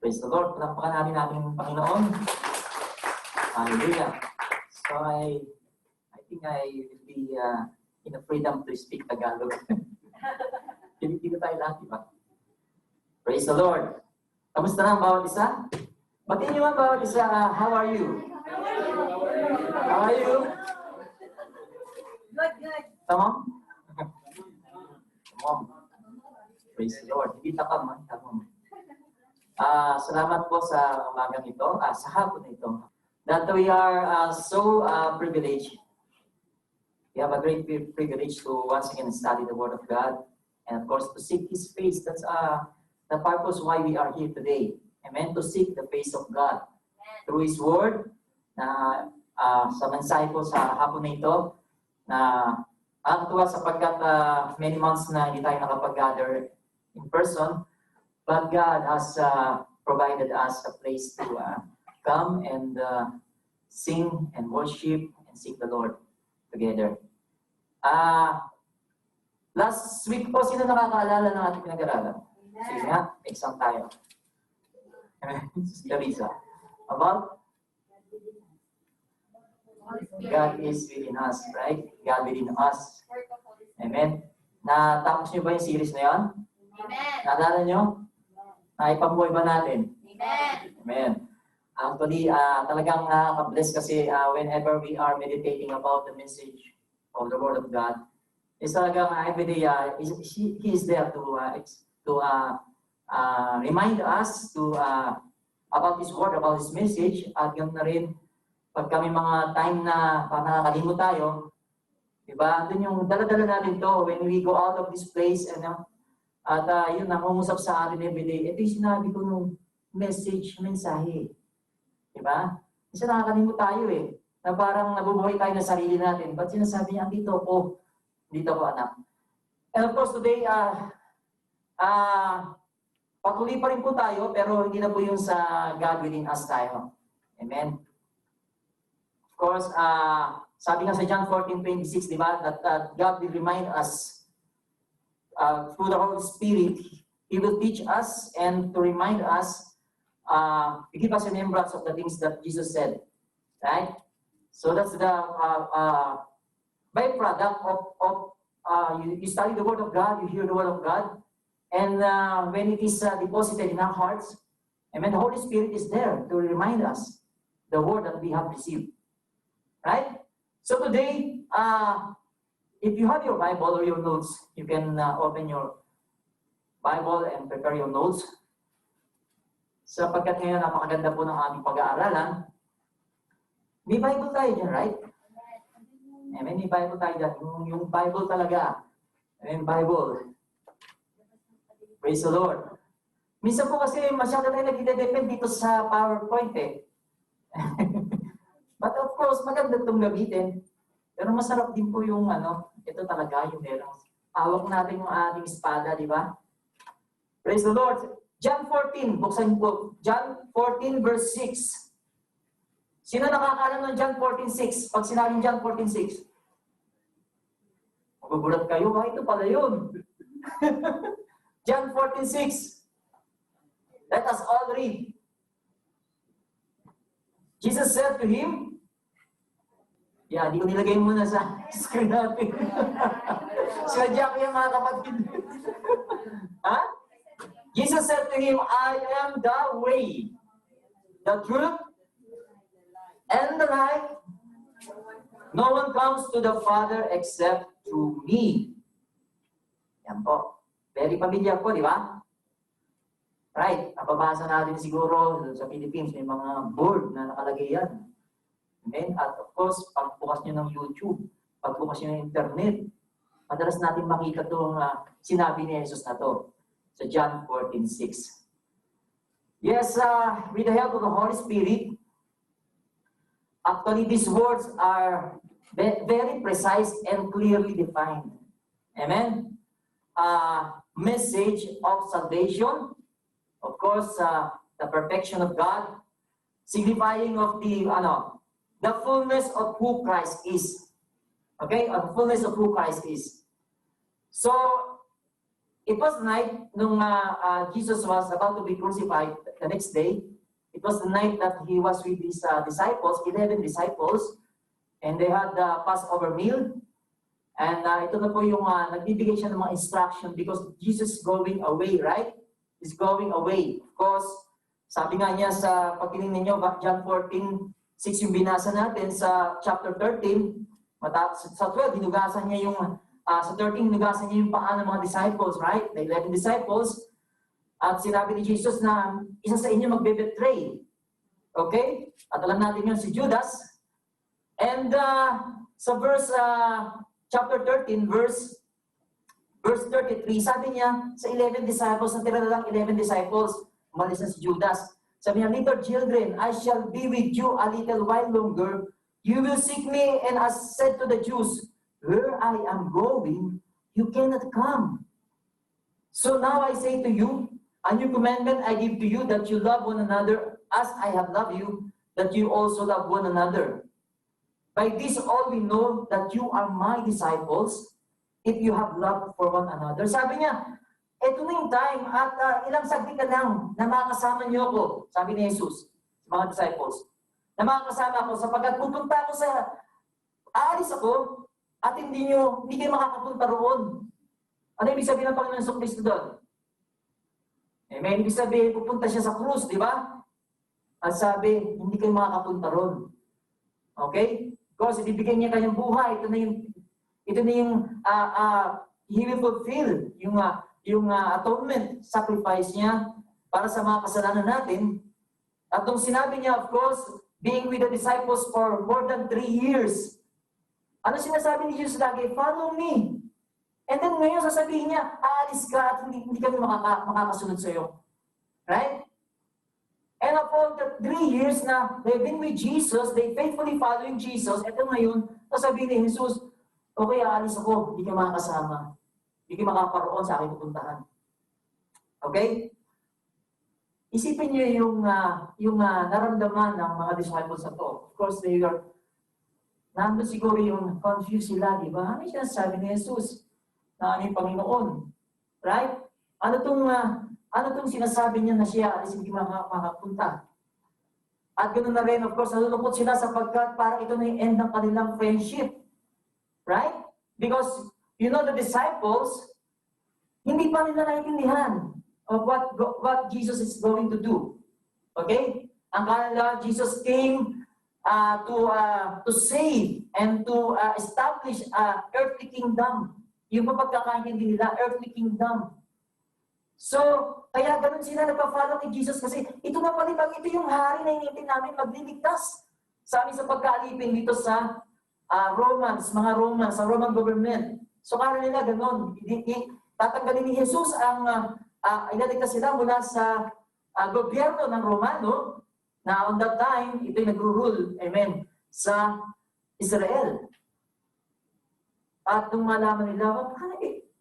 Praise the Lord. Palapakan natin ating Panginoon. Hallelujah. So I think I will be in the freedom to speak Tagalog. Pilipino tayo lahat, di ba? Praise the Lord. Kamusta na ang bawat isa? Batiin niyo ang bawat isa, how are you? How are you? Good, good. Tamam? Tamam. Praise the Lord. Hindi takam, ha? Tamam. Salamat po sa umagang ito, sa hapon ito, that we are so privileged. We have a great privilege to once again study the Word of God and of course to seek His face. That's the purpose why we are here today. Amen? To seek the face of God through His Word. Na sa mensahe po sa hapon na ito, na actual sapagkat many months na hindi tayo nakapag-gather in person, but God has provided us a place to come and sing and worship and seek the Lord together. Last week po, sino nakakaalala ng ating pinag-aralan? Sige nga, exam tayo. Teresa. About? God is within us, right? God within us. Amen. Natapos niyo ba yung series na yun? Amen. Naalala niyo? Naipabuhay ba natin? Amen. Amen. Actually, talagang nakaka-bless kasi whenever we are meditating about the message of the Word of God, is talagang every day He is there to remind us about His Word, about His message, at yun na rin, pag kami mga time na nakakalimot tayo, diba? Doon yung dala-dala natin to when we go out of this place and yun, nangungusap sa atin everyday. Ito yung sinabi ko nung mensahe. Diba? Isa nakakalimot tayo eh. Na parang nabubuhay tayo na sarili natin. Ba't sinasabi niya, dito ko anak. And of course today, patuloy pa rin po tayo, pero hindi na po yung sa God within us tayo. Amen. Of course, sabi nga sa John 14:26, diba? That God will remind us through the Holy Spirit, He will teach us and to remind us, to give us remembrance of the things that Jesus said. Right? So that's the byproduct of you study the Word of God, you hear the Word of God, and when it is deposited in our hearts, amen, the Holy Spirit is there to remind us the Word that we have received. Right? So today, if you have your Bible or your notes, you can open your Bible and prepare your notes. Sapagkat ngayon, napakaganda po ng aming pag-aaralan. May Bible tayo dyan, right? Amen, may Bible tayo dyan. Yung Bible talaga. Amen, Bible. Praise the Lord. Minsan po kasi masyado tayo nag-depend dito sa PowerPoint eh. But of course, maganda itong gamitin. Pero masarap din po yung ito talaga yung merong hawak natin yung ating espada, di ba? Praise the Lord. John 14, buksan po. John 14 verse 6. Sino nakakaalam ng John 14:6? Pag sinabing John 14:6, magugulat kayo, ito pala yun. John 14:6. Let us all read. Jesus said to him, di ko nilagay muna sa screen natin. Sadya ko yung mga kapatid. Ha? Jesus said to him, I am the way, the truth, and the life. No one comes to the Father except through me. Yan po. Very familiar po, di ba? Right. Napabasa natin siguro sa Philippines, may mga board na nakalagay yan. Amen? At of course, pagbukas nyo ng YouTube, pagbukas nyo ng internet, madalas natin makita itong sinabi ni Jesus na to sa John 14:6. Yes, with the help of the Holy Spirit, actually these words are very precise and clearly defined. Amen? Message of salvation, of course, the perfection of God, signifying of the fullness of who Christ is. Okay? The fullness of who Christ is. So, it was night nung Jesus was about to be crucified the next day. It was the night that he was with his disciples, 11 disciples, and they had the Passover meal. And ito na po yung nagbibigay siya ng mga instruction because Jesus is going away, right? He's going away. Of course, sabi nga niya sa pagtingin ninyo, John 14:6 yung binasa natin, sa chapter 13, sa 12, hinugasan niya yung, sa 13, hinugasan niya yung paa ng mga disciples, right? The 11 disciples. At sinabi ni Jesus na isa sa inyo magbe-betray. Okay? At alam natin yun si Judas. And sa verse, chapter 13, verse 33, sabi niya sa 11 disciples, natira na lang 11 disciples, umalis na si Judas. Sabi niya, little children, I shall be with you a little while longer. You will seek me, and as said to the Jews, where I am going, you cannot come. So now I say to you, a new commandment I give to you, that you love one another as I have loved you, that you also love one another. By this all we know that you are my disciples, if you have love for one another. Sabi niya, eto na yung time at ilang saglit na lang na makakasama niyo ako, sabi ni Jesus sa mga disciples, na makakasama ako sapagkat pupunta ako aalis ako at hindi kayo makakapunta roon. Ano ibig sabihin ng Panginoon Kristo doon? Amen. Ibig sabihin, pupunta siya sa krus, di ba? At sabi, hindi kayo makakapunta roon. Okay? Because ibibigay niya kanyang buhay. Ito na yung he will fulfill yung atonement, sacrifice niya para sa mga kasalanan natin. At nung sinabi niya, of course, being with the disciples for more than 3 years, ano sinasabi ni Jesus lagi? Follow me. And then ngayon sasabihin niya, aalis ka at hindi kami makakasunod sa iyo. Right? And upon the 3 years na they've been with Jesus, they faithfully following Jesus, eto ngayon, sasabihin ni Jesus, okay, aalis ako, hindi ka makakasama. Hindi ka makakaroon sa aking pupuntahan. Okay? Isipin niyo yung naramdaman ng mga disciples na to. Of course, nandun siguro yung confused sila, di ba? Ano siya sabi ni Jesus? Na ano yung Panginoon? Right? Ano tong sinasabi niya na siya alis hindi makapunta? At ganoon na rin, of course, nalulungkot sila sapagkat parang ito na yung end ng kanilang friendship. Right? Because, the disciples, hindi pa nila naiintindihan of what Jesus is going to do. Okay? Ang kanila, Jesus came to save and to establish earthly kingdom. Yung pagkakaintindi nila, earthly kingdom. So, kaya ganun sila nagpa-follow kay Jesus kasi ito na pala, ito yung hari na iniintindi namin magliligtas sa amin sa pagkaalipin dito sa mga Romans, sa Roman government. So, kaya nila ganun. Tatanggalin ni Jesus ang ilaligtas sila mula sa gobyerno ng Romano na on that time, ito'y nagro-rule, amen, sa Israel. At nung malaman nila,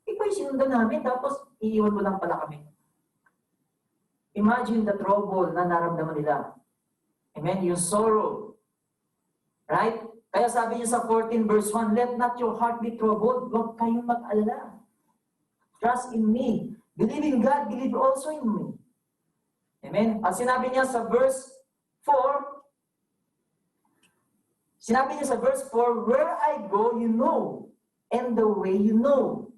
ikaw yung sinundan namin, tapos iiwan mo lang pala kami. Imagine the trouble na naramdaman nila. Amen? Yung sorrow. Right? Kaya sabi niya sa 14 verse 1, let not your heart be troubled. Huwag kayong mag-alala. Trust in me. Believe in God, believe also in me. Amen? At sinabi niya sa verse 4, where I go, you know, and the way you know.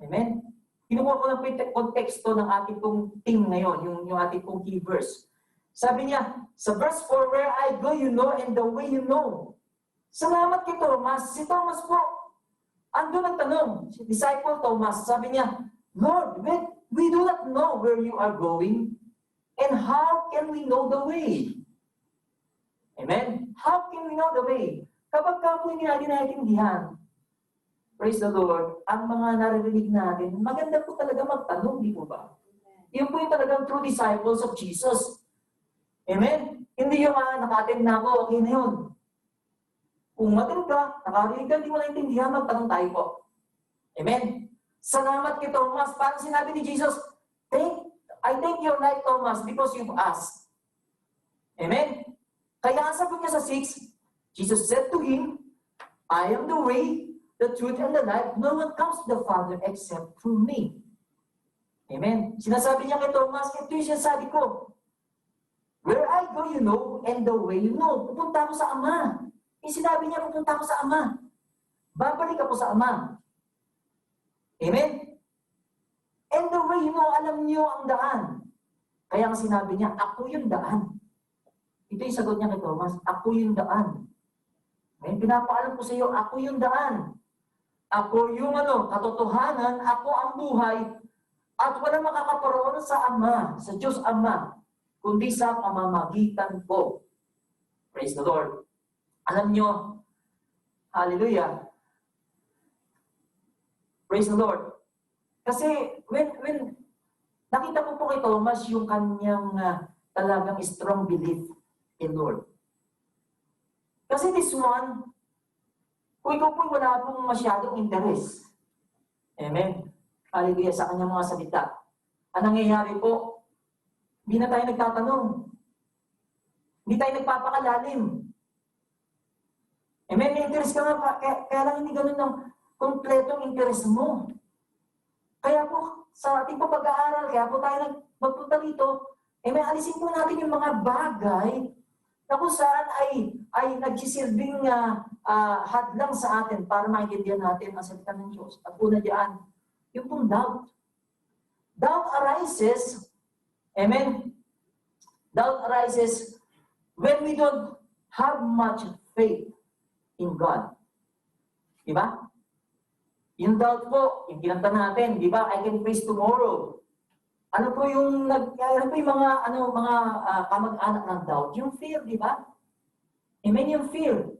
Amen? Kinukuha ko lang po yung konteksto ng ating pong theme ngayon, yung ating pong key verse. Sabi niya, sa verse 4, where I go, you know, and the way you know. Salamat kay Thomas. Si Thomas po, ando nagtanong, si disciple Thomas, sabi niya, Lord, we do not know where you are going, and how can we know the way? Amen? How can we know the way? Kapag po hindi natin naiintindihan, praise the Lord, ang mga naririnig natin, maganda po talaga magtanong, di po ba? Yun po yung talagang true disciples of Jesus. Amen? Hindi yung naka-attend na ako, okay na yun. Kung matin ka, nakarinig ka, hindi mo naintindihan, magtanong tayo po. Amen? Salamat kay Thomas. Parang sinabi ni Jesus, I thank your life, Thomas, because you've asked. Amen? Kaya ang sagot niya sa 6, Jesus said to him, I am the way, the truth, and the life. No one comes to the Father except through me. Amen? Sinasabi niya kay Thomas, ito yung sinasabi ko. Where I go, you know, and the way you know. Pupunta ako sa Ama. Yung sinabi niya, pupunta ako sa Ama. Babalik ako sa Ama. Amen? And the way you know, alam niyo ang daan. Kaya ang sinabi niya, ako yung daan. Ito yung sagot niya kay Thomas, ako yung daan. Amen? Pinapaalam ko sa iyo, ako yung daan. Ako yung katotohanan, ako ang buhay, at walang makakaparoon sa Ama, sa Diyos Ama, kundi sa pamamagitan ko. Praise the Lord. Alam nyo, hallelujah. Praise the Lord. Kasi when nakita ko po kay Thomas yung kanyang talagang strong belief in Lord. Kasi this one, kung ikaw po wala pong masyadong interest. Amen. Hallelujah sa kanyang mga salita. Ang nangyayari po, hindi na tayo nagtatanong. Hindi tayo nagpapakalalim. Amen. May interest ka nga, kaya lang hindi ganun ng kompletong interest mo. Kaya po, sa ating pag-aaral, kaya po tayo magpunta dito, may alisin po natin yung mga bagay na kung saan ay nagsisilbing hadlang sa atin para maintindihan natin ang salita ng Diyos. At una diyan, yung pong doubt. Doubt arises, amen? Doubt arises when we don't have much faith in God. Diba? Yung doubt po, yung kinanta natin, diba? I can face tomorrow. Ano po yung mga kamag-anak ng doubt? Yung fear, diba? Amen, yung fear.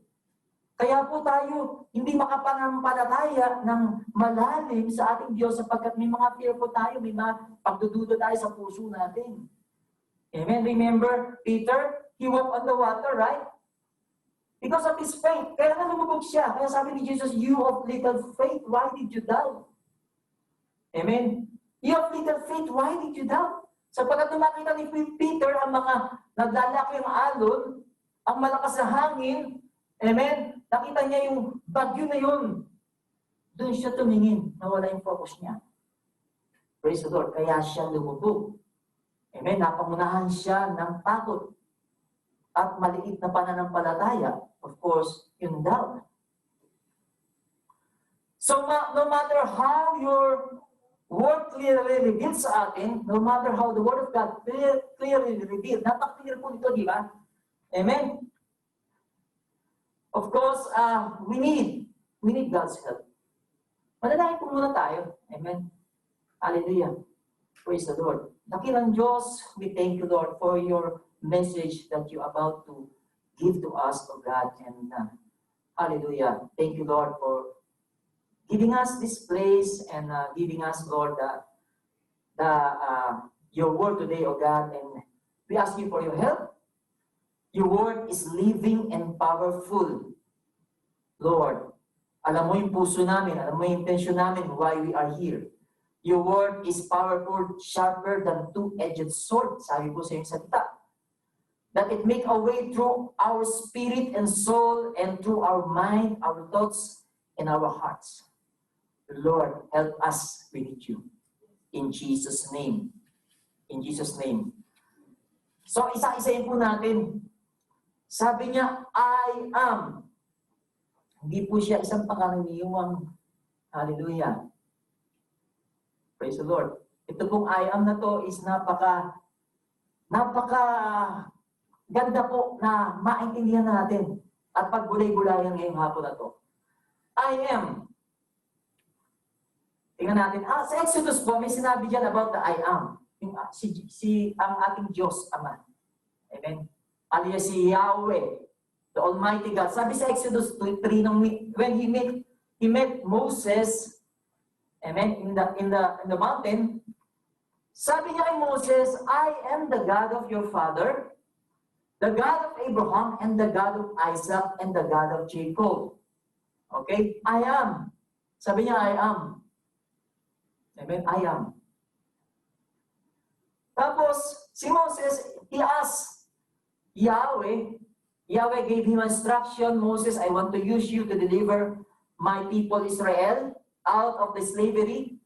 Kaya po tayo hindi makapanampalataya ng malalim sa ating Diyos sapagkat may mga fear po tayo, may mga pagdududa tayo sa puso natin. Amen. Remember, Peter, he walked on the water, right? Because of his faith. Kaya nga lumubog siya. Kaya sabi ni Jesus, you of little faith, why did you doubt? Amen. You of little faith, why did you doubt? Sapagkat nung makita ni Peter ang mga naglalaking alon, ang malakas na hangin, amen, nakita niya yung bagyo na yun. Doon siya tumingin, nawala yung focus niya. Praise the Lord. Kaya siya lumubog. Amen, napangunahan siya ng takot. At maliit na pananampalataya, of course, yung doubt. So, no matter how your word clearly reveals sa atin, no matter how the word of God clearly reveals, napaka-clear po nito, di ba? Amen? Of course, we need God's help. Manalangin po muna tayo. Amen? Hallelujah. Praise the Lord. Dakilang Diyos, we thank you, Lord, for your message that you're about to give to us, O God. And hallelujah. Thank you, Lord, for giving us this place and giving us, Lord, your word today, O God. And we ask you for your help. Your word is living and powerful. Lord, alam mo yung puso namin, alam mo yung intention namin why we are here. Your word is powerful, sharper than two-edged sword. Sabi po sa iyong salita. That it make a way through our spirit and soul and through our mind, our thoughts, and our hearts. Lord, help us, we need you. In Jesus' name. In Jesus' name. So, isa-isayin po natin. Sabi niya, I am. Hindi po siya isang pangkaraniwang. Hallelujah. Praise the Lord. Ito pong I am na to is napaka ganda po na maintindihan natin at pagbulay-bulayan ngayong hapon na to. I am. Tingnan natin. Sa Exodus po, may sinabi dyan about the I am. Yung, ang ating Diyos, Ama. Amen. Alias si Yahweh, the Almighty God. Sabi sa Exodus 3, when he met Moses, amen, in the mountain, sabi niya kay Moses, I am the God of your father, the God of Abraham, and the God of Isaac, and the God of Jacob. Okay? I am. Sabi niya, I am. Amen? I am. Tapos, si Moses, he asked Yahweh gave him instruction, Moses, I want to use you to deliver my people Israel out of the slavery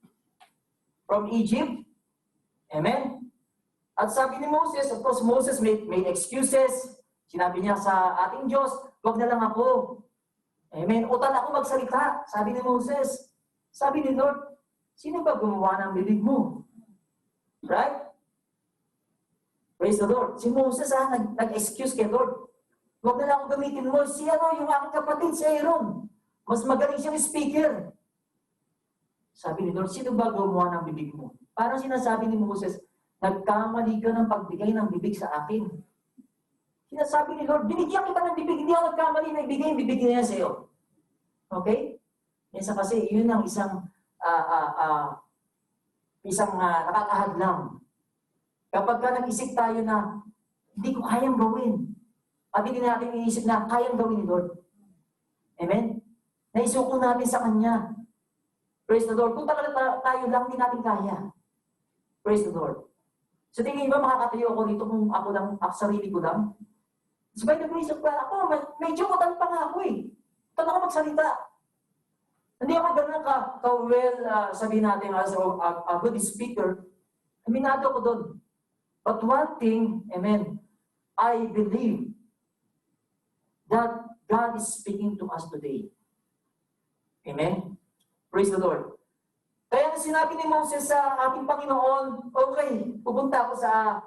from Egypt. Amen? At sabi ni Moses, of course, Moses made excuses. Sinabi niya sa ating Diyos, huwag na lang ako. Amen? Utal ako magsalita, sabi ni Moses. Sabi ni Lord, sino ba gumawa ng bibig mo? Right? Praise the Lord. Si Moses nag-excuse kay Lord. Huwag na lang ako gamitin mo. Yung aking kapatid, si Aaron. Mas magaling siyang speaker. Sabi ni Lord, sino ba gumawa ng bibig mo? Parang sinasabi ni Moses, nagkamali ka ng pagbigay ng bibig sa akin. Sinasabi ni Lord, binigyan kita ng bibig, hindi ako nagkamali na ibigay yung bibig niya sa iyo. Okay? Isa kasi, yun ang isang nakakahadlang. Kapag ka nag-isip tayo na, hindi ko kayang gawin. At hindi natin iisip na, kayang gawin ni Lord. Amen? Naisuko natin sa Kanya. Praise the Lord. Kung talaga tayo lang, hindi natin kaya. Praise the Lord. So tingin ba makakatayo ako dito kung ako lang, sarili ko lang? So by the grace of God, ako, medyo utal pa nga ako eh. Utal ako magsalita. Hindi ako ganun ka-well, sabihin natin as a good speaker. Aminado ko doon. But one thing, amen, I believe that God is speaking to us today. Amen? Praise the Lord. Kaya sinabi ni Moses sa ating Panginoon, okay, pupunta ako sa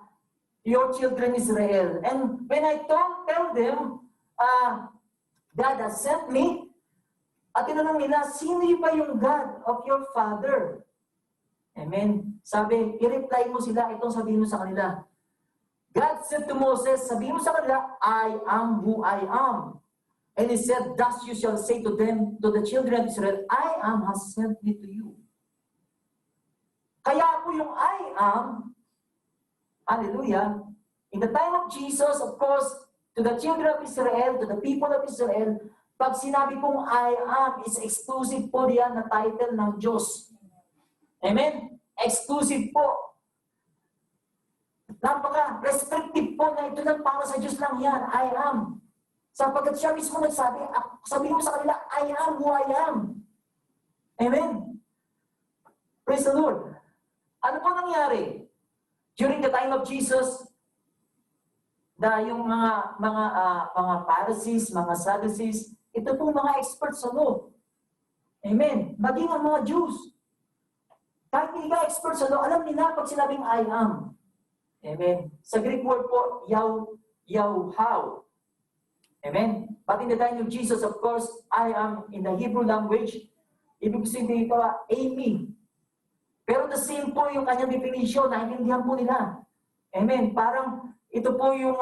your children Israel. And when I tell them, God has sent me, at tinanong nila, sino ba yung God of your father? Amen. Sabi, i-reply mo sila, itong sabihin mo sa kanila. God said to Moses, sabihin mo sa kanila, I am who I am. And he said, thus you shall say to them, to the children of Israel, I am has sent me to you. Kaya ako yung I am, hallelujah, in the time of Jesus, of course, to the children of Israel, to the people of Israel, pag sinabi kong I am, is exclusive po yan na title ng Diyos. Amen? Exclusive po. Napaka-restrictive po na ito lang para sa Diyos lang yan. I am. Sapagkat siya mismo nagsabi, sabihin mo sa kanila, I am who I am. Amen? Praise the Lord. Ano po nangyari? During the time of Jesus, yung mga Pharisees, mga Sadducees, ito pong mga experts sa law. Amen? Maging ang mga Jews. Kahit hindi ka expert sa law, alam nila pag sinabing I am. Amen? Sa Greek word po, Yahweh. Amen? But in the time of Jesus, of course, I am in the Hebrew language, ibig sabihin ito, Amy. Pero the same po yung kanyang definition, naiintindihan po nila. Amen? Parang, ito po yung,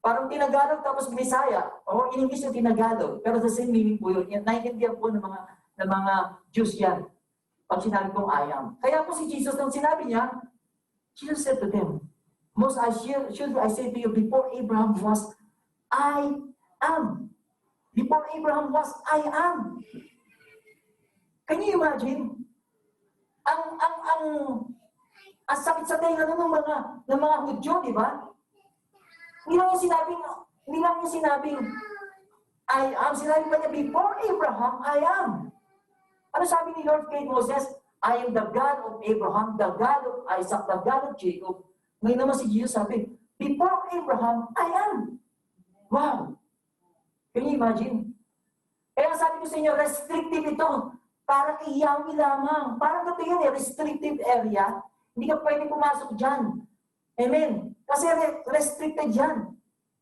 parang tinagalog tapos Bisaya, o in English yung tinagalog. Pero the same meaning po yun. Naiintindihan po ng mga Jews yan. Pag sinabi kong I am. Kaya po si Jesus, nung sinabi niya, Jesus said to them, most should I say to you, before Abraham was, I am. Before Abraham was, I am. Can you imagine? Ang sakit sa tenga ng mga Hudyo, di ba? Hindi lang yung sinabing, I am. Sinabi pa niya, before Abraham, I am. Ano sabi ni Lord kay Moses? I am the God of Abraham, the God of Isaac, the God of Jacob. Ngayon naman si Jesus sabi, before Abraham, I am. Wow! Can you imagine? Kaya sabi ko sa inyo, restrictive ito. Para kay Yahweh lamang. Parang ito yun restrictive area. Hindi ka pwede pumasok dyan. Amen? Kasi restricted yan.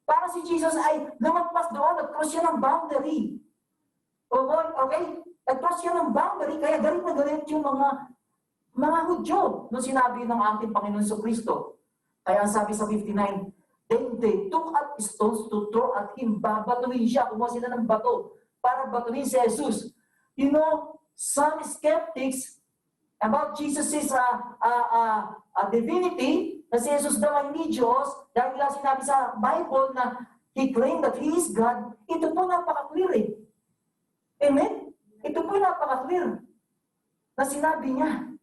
Para si Jesus ay lumagpas doon, nag-cross siya ng boundary. Okay? Nag-cross siya ng boundary, kaya galit na galit yung mga Hudyo nung sinabi ng ating Panginoon Kristo. Kaya ang sabi sa 59, then they took up stones to throw at him. Babatuhin siya, kumuha sila ng bato para batuhin si Jesus. You know, some skeptics about Jesus' divinity, na si Jesus daw ay hindi Diyos, dahil lang sinabi sa Bible na he claimed that he is God, ito po napaka-clear eh. Amen? Ito po napaka-clear na sinabi niya.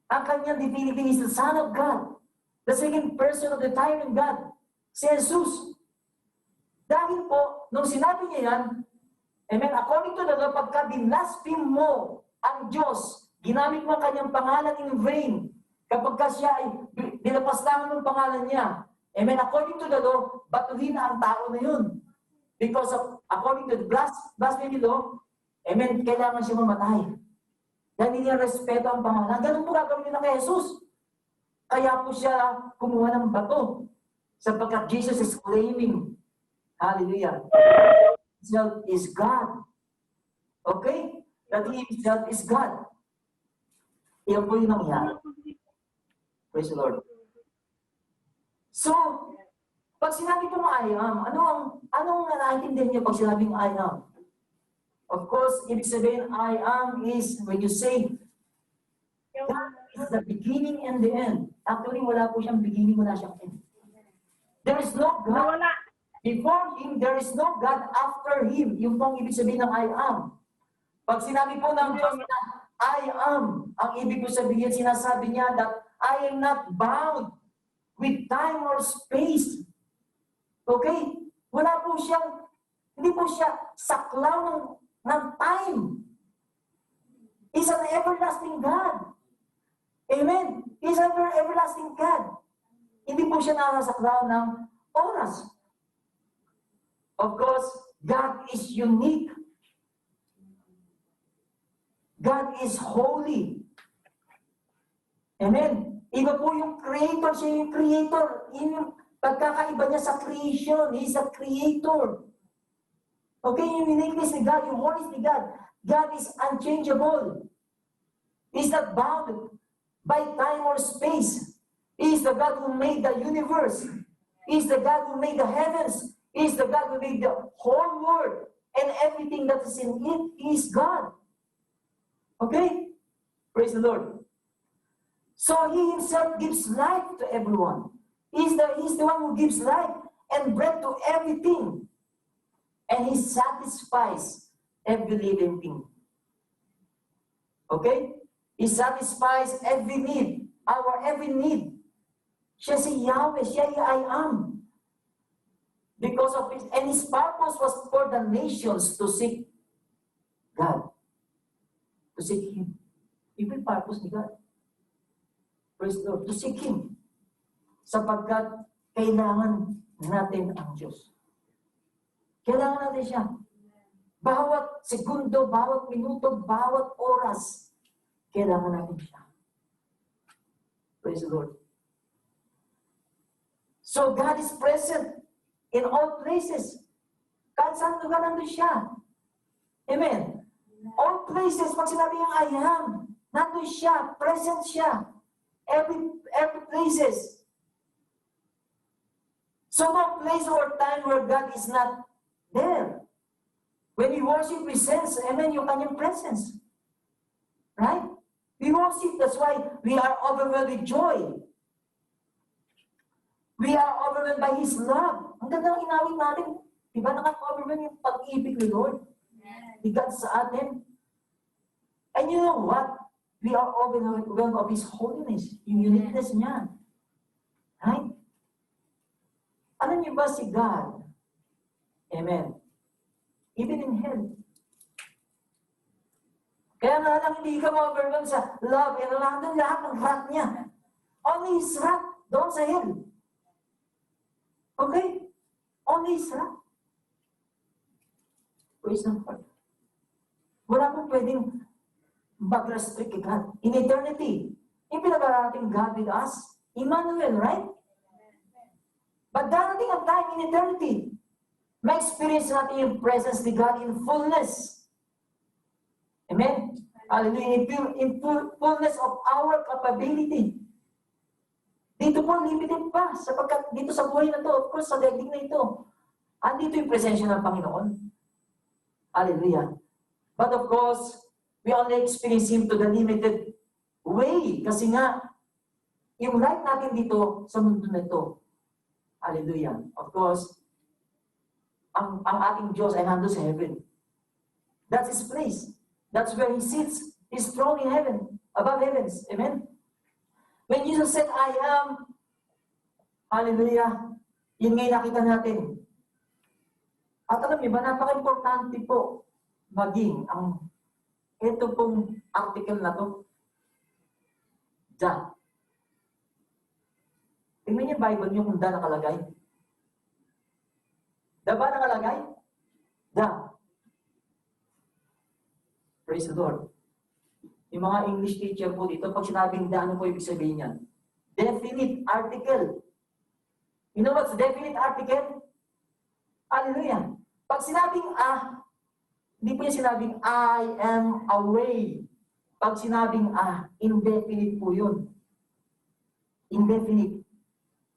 Ang kanyang divinity is the Son of God, the second person of the triune God, si Jesus. Dahil po, nung sinabi niya yan, amen, according to the law, pagka binlaspheme mo ang Diyos, ginamit mo ang kanyang pangalan in vain, Kapag ka siya ay nilapastangan ng pangalan niya, amen, according to the law, batuhin na ang tao na yun. Because of, according to the blasphemy law, amen, kailangan siya mamatay. Dahil hindi niya respeto ang pangalan. Ganun po gagawin nila kay Jesus. Kaya po siya kumuha ng bato. Sapagkat Jesus is claiming, hallelujah, himself is God. Okay? That he himself is God. Iyan po yung nangyari. Praise the Lord. So, pag sinabi pong I am, anong nanaintindihan niyo pag sinabing I am? Of course, ibig sabihin, I am is when you say, God is the beginning and the end. Actually, wala po siyang beginning, wala siyang end. There is no God before Him, there is no God after Him. Yung pong ibig sabihin ng I am. Pag sinabi po ng Diyos na I am, ang ibig ko sabihin, sinasabi niya that I am not bound with time or space. Okay? Wala po siyang, hindi po siya saklaw ng time. He's an everlasting God. Amen? He's an everlasting God. Hindi po siya nakasaklaw ng oras. Of course, God is unique. God is holy. Amen? Iba po yung creator. Siya yung creator. Yung pagkakaiba niya sa creation. He's a creator. Okay? Yung uniqueness ni God, yung holiness ni God. God is unchangeable. He's not bound by time or space. He is the God who made the universe. He is the God who made the heavens. He is the God who made the whole world. And everything that is in it, He is God. Okay? Praise the Lord. So He Himself gives life to everyone. He's the one who gives life and breath to everything. And He satisfies every living thing. Okay? He satisfies every need. Our every need. Siya si Yahweh. Siya I am. Because of His, and His purpose was for the nations to seek God. To seek Him. Even purpose ni God. Praise the Lord. To seek Him. Sapagkat kailangan natin ang Diyos. Kailangan natin siya. Bawat segundo, bawat minuto, bawat oras, kailangan natin siya. Praise the Lord. So God is present in all places. Kahit saan lugar nandun siya. Amen. All places, pag sinabi yung I am, nandun siya, present siya. Every places. So no place or time where God is not there. When we worship, we sense, amen, yung kanyang presence. Right? We worship, that's why we are overwhelmed with joy. We are overwhelmed by His love. Ang ganda ng inawit natin. Diba nakaka-overwhelm yung pag-ibig ni Lord? Ni God sa atin. And you know what? We are overwhelmed of His holiness. Yung uniqueness niya. Right? Alam niyo ba si God? Amen. Even in hell. Kaya nga lang hindi ka ma-overwhelmed sa love. And nandun lahat ng wrath niya. Only His wrath doon sa hell. Okay? Only His wrath. Praise the Lord. Wala pong pwedeng mag-restrict kay God. In eternity, yung pinag-arating God with us, Emmanuel, right? But darating ang time in eternity, ma-experience natin yung presence ni God in fullness. Amen? Hallelujah. In fullness of our capability. Dito po, limited pa. Sapagkat dito sa buhay na to, of course, sa daigdig na ito, andito yung presensya ng Panginoon. Hallelujah. But of course, we only experience Him to the limited way. Kasi nga, yung right natin dito sa mundo na ito, hallelujah. Of course, ang ating Diyos ay nandun sa heaven. That's His place. That's where He sits. His throne in heaven, above heavens. Amen? When Jesus said, I am, hallelujah, yun ngayon nakita natin. At alam niyo ba, napaka-importante po maging ito pong article na to, the. Tingnan niyo yung Bible niyo kung da nakalagay. Da ba nakalagay? Da. Praise the Lord. Yung mga English teacher po dito, pag sinabing da, ano po ibig sabihin niyan? Definite article. You know what's definite article? Hallelujah. Pag sinabing hindi po niya sinabing I am away. Pag sinabing indefinite po yun. Indefinite.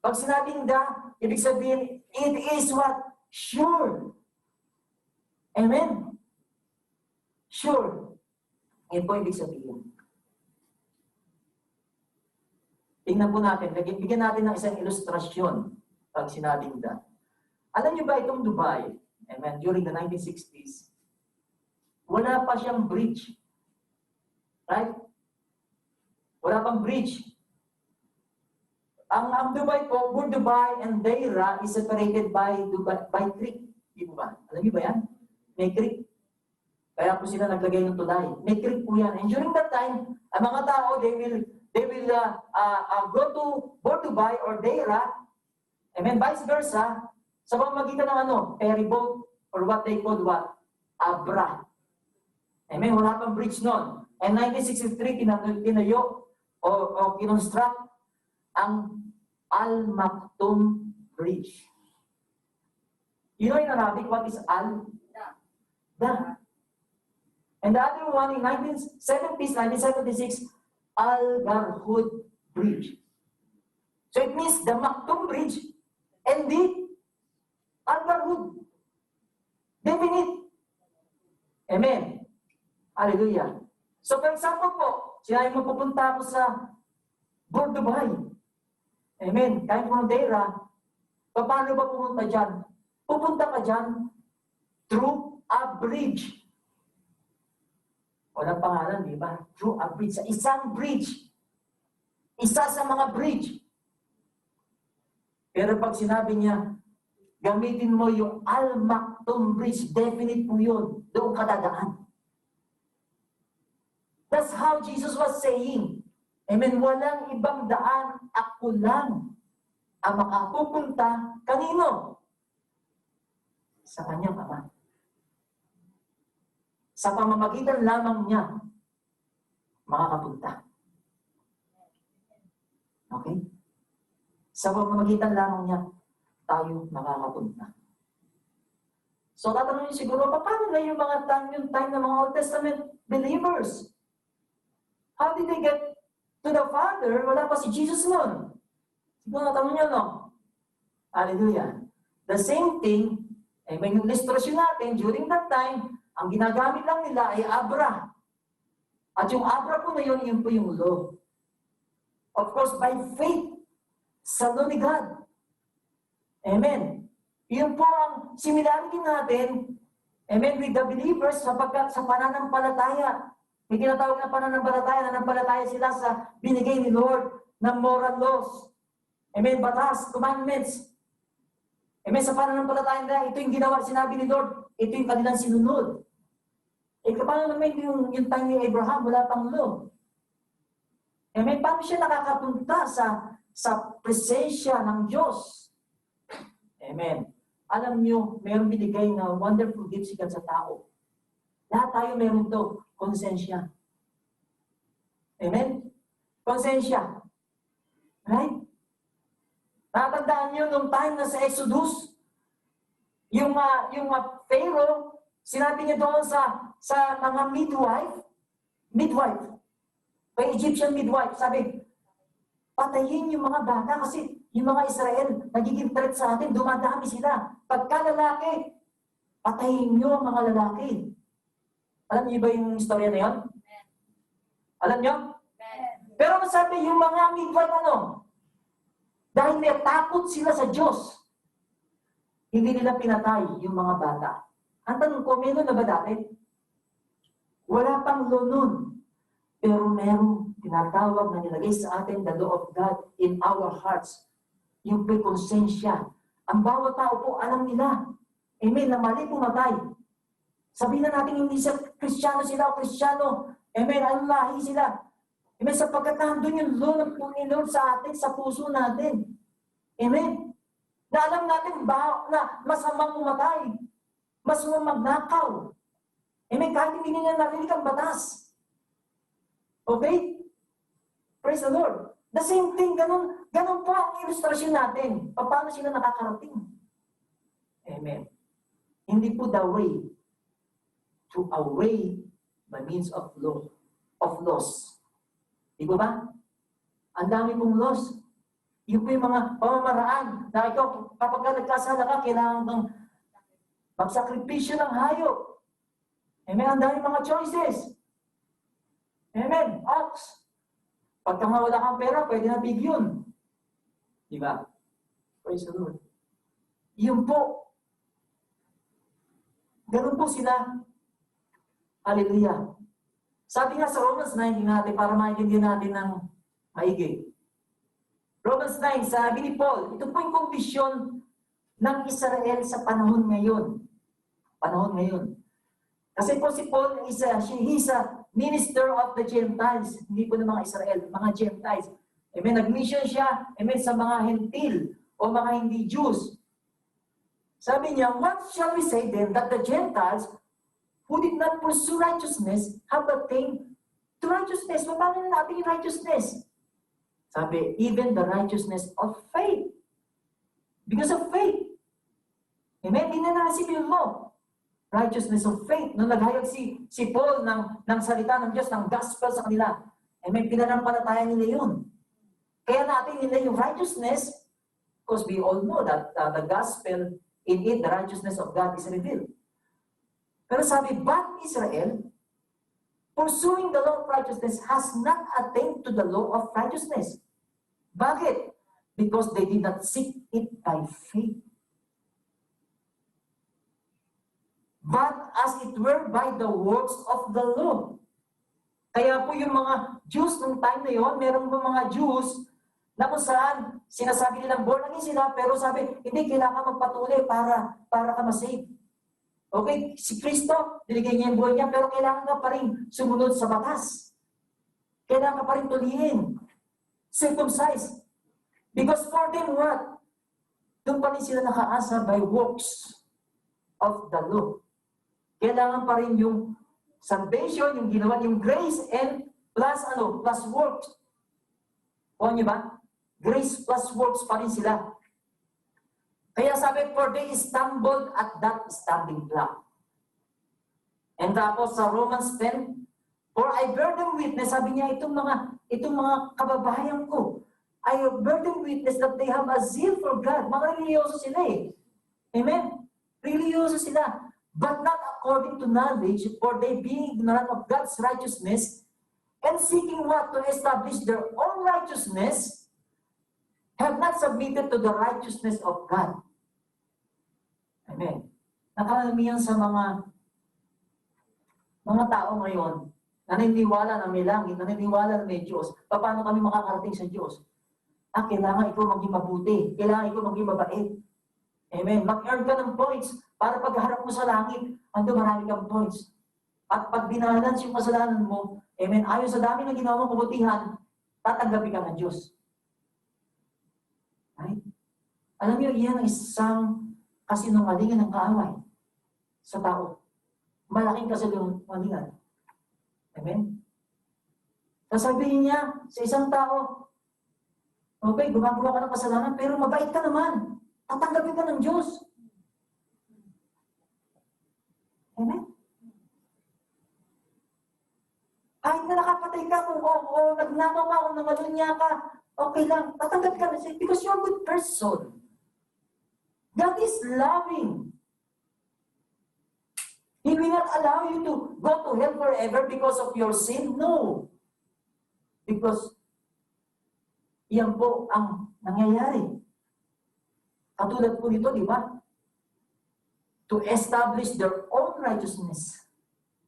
Pag sinabing da, ibig sabihin, it is what? Sure. Amen? Sure. Yan po ibig sabihin. Tingnan po natin, bigyan natin ng isang ilustrasyon pag sinabing da. Alam niyo ba itong Dubai, amen, during the 1960s, wala pa siyang bridge. Right? Wala pang bridge. Ang Dubai po, Burj Dubai and Deira is separated by creek. Di po ba? Alam niyo ba yan? May creek. Kaya po sila naglagay ng tulay. May creek po yan. And during that time, ang mga tao, they will go to Burj Dubai or Deira, and then vice versa, sa pamamagitan ng ferry boat, or what they call what? Abra. Amen, wala pang bridge noon. And 1963, tinayo o kinonstruct ang Al Maktoum Bridge. You know in Arabic, what is Al? Da. And the other one in 1970s, 1976, Al Garhoud Bridge. So it means the Maktoum Bridge and the Al Garhoud. Definite. Amen. Hallelujah. So for example po, sinabi mo pupunta ako sa Burj Dubai. Amen. Kahit mo ng Deira, paano ba pumunta dyan? Pupunta ka dyan through a bridge. Walang pangalan, di ba? Through a bridge. Sa isang bridge. Isa sa mga bridge. Pero pag sinabi niya, gamitin mo yung Al Maktoum Bridge, definite po yun. Doon ka dadaan. That's how Jesus was saying. Amen. Walang ibang daan, ako lang ang makapupunta. Kanino? Sa kanyang Ama. Sa pamamagitan lamang niya, makakapunta. Okay? Sa pamamagitan lamang niya, tayo makakapunta. So, tatanungin siguro, paano na yung mga time ng mga Old Testament believers? How did they get to the Father? Wala pa si Jesus noon. Siguro natanong niyo, no? Hallelujah. The same thing, may ilustrasyon natin, during that time, ang ginagamit lang nila ay Abra. At yung Abra po na yun po yung law. Of course, by faith, sa law ni God. Amen. Yun po ang similarity natin, amen, with the believers sapagkat sa pananampalataya. May tinatawag na pananampalataya, nanampalataya sila sa binigay ni Lord ng moral laws. Amen, batas, commandments. Amen, sa pananampalataya nila, ito yung ginawa, sinabi ni Lord, ito yung kanilang sinunod. Paano naman yung time ni Abraham, wala pang law? Amen, paano siya nakakapunta sa presensya ng Diyos? Amen. Alam niyo, mayroong binigay na wonderful gift si God sa tao. Lahat tayo meron to, konsensya. Amen? Konsensya. Right? Nakatandaan niyo nung time na sa Exodus, yung Pharaoh, sinabi niya doon sa mga midwife, may Egyptian midwife, sabi, patayin yung mga bata kasi yung mga Israel, nagiging threat sa atin, dumadami sila. Pagka lalaki, patayin nyo ang mga lalaki. Alam niyo ba yung istorya na yun? Alam niyo? Pero masabi yung mga midwife dahil may takot sila sa Diyos, hindi nila pinatay yung mga bata. Ang tanong ko, meron na ba dati? Wala pang law nun. Pero merong tinatawag na nilagay sa atin the law of God in our hearts. Yung konsensya. Ang bawat tao po, alam nila. Amen, na mali pumatay. Sabihin na natin hindi sa Kristiyano sila o Kristiyano. Amen, ang lahi sila. Amen, sapagkat nandun yung law ng Panginoon sa atin, sa puso natin. Amen? Na alam natin na masamang umatay, masamang magnakaw. Amen? Kahit hindi nila narinig ang batas. Okay? Praise the Lord. The same thing, ganun po ang ilustrasyon natin. Paano sila nakakarating? Amen. Hindi po the way to a way by means of law, of laws. Di ba ba? Ang dami pong laws. Yung po yung mga pamamaraan na ikaw, kapag nagkasala ka, kailangan kang magsakripisyo ng hayop. Amen. Ang dami mga choices. Amen. Ox. Pagka wala kang pera, pwede na big yun. Di ba? Praise the Lord. Yun po. Ganun po sila. Hallelujah. Sabi nga sa Romans 9 natin, para maintindihan natin ng maigi. Romans 9, sabi ni Paul, ito po yung kondisyon ng Israel sa panahon ngayon. Panahon ngayon. Kasi po si Paul, he's a minister of the Gentiles. Hindi po ng mga Israel, mga Gentiles. Amen. Nag-mission siya, amen, sa mga hentil o mga hindi Jews. Sabi niya, what shall we say then that the Gentiles who did not pursue righteousness have attained to righteousness? Paano na natin yung righteousness? Sabi, even the righteousness of faith. Because of faith. Amen. Hindi na nasip yung law. Righteousness of faith. Nung naghayag si Paul ng salita ng Diyos, ng gospel sa kanila, amen, pinanampalataya nila yun. Kaya natin nila yung righteousness, because we all know that the gospel, in it, the righteousness of God is revealed. Pero sabi, but Israel, pursuing the law of righteousness, has not attained to the law of righteousness. Bakit? Because they did not seek it by faith, but as it were by the works of the law. Kaya po yung mga Jews nung time na yon, meron po mga Jews na kung saan sinasabi nilang born again sila, pero sabi, hindi, kailangan magpatuloy para ka masave. Okay, si Kristo, binigay niya yung buhay niya, pero kailangan ka pa rin sumunod sa batas. Kailangan ka pa rin tulihin. Circumcise. Because for them what? Doon pa rin sila nakaasa by works of the law. Kailangan pa rin yung salvation, yung ginawa, yung grace, and plus works. O niyo ba? Grace plus works pa rin sila. Kaya sabi, for they stumbled at that stumbling block. And tapos sa Romans 10, for I bear them witness, sabi niya, itong mga kababayan ko, I bear them witness that they have a zeal for God. Mga religyoso sila eh. Amen? Religyoso sila. But not according to knowledge, for they being ignorant of God's righteousness, and seeking what? To establish their own righteousness, have not submitted to the righteousness of God. Amen. Nakaramihan sa mga tao ngayon, naniniwala na may langit, naniniwala na may Diyos. Paano kami makakarating sa Diyos? Kailangan ikaw maging mabuti. Kailangan ikaw maging mabait. Amen. Mag-earn ka ng points para pagharap mo sa langit, ando marami kang points. At pag binalance yung kasalanan mo, amen, ayon sa dami ng ginawa mong kabutihan, tatanggapin ka ng Diyos. Right? Alam niyo, iyan ang isang kasinungalingan ng kaaway sa tao. Malaking kasinungalingan. Amen? Sasabihin niya sa isang tao, okay, gumagawa ka ng kasalanan, pero mabait ka naman. Tatanggapin ka ng Diyos. Amen? Kahit na nakapatay ka o nagnakaw ka o nangalunya ka, okay lang, tatanggap ka na siya because you're a good person. God is loving. He will not allow you to go to hell forever because of your sin. No. Because yan po ang nangyayari. Katulad po nito, di ba? To establish their own righteousness.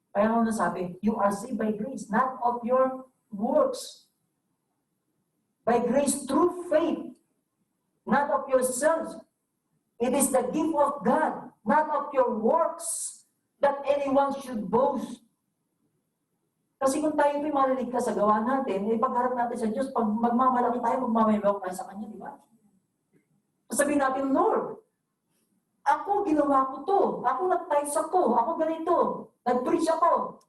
Kaya nga nasabi, you are saved by grace, not of your works. By grace through faith, not of yourselves. It is the gift of God, not of your works, that anyone should boast. Kasi kung tayo po'y maliligtas sa gawa natin, pagharap natin sa Diyos, pag magmamalaki tayo, magmamayabang tayo sa Kanya, di ba? Sabihin natin, Lord, ako ginawa ko to. Ako nag-tithes ako. Ako ganito. Nag-preach ako.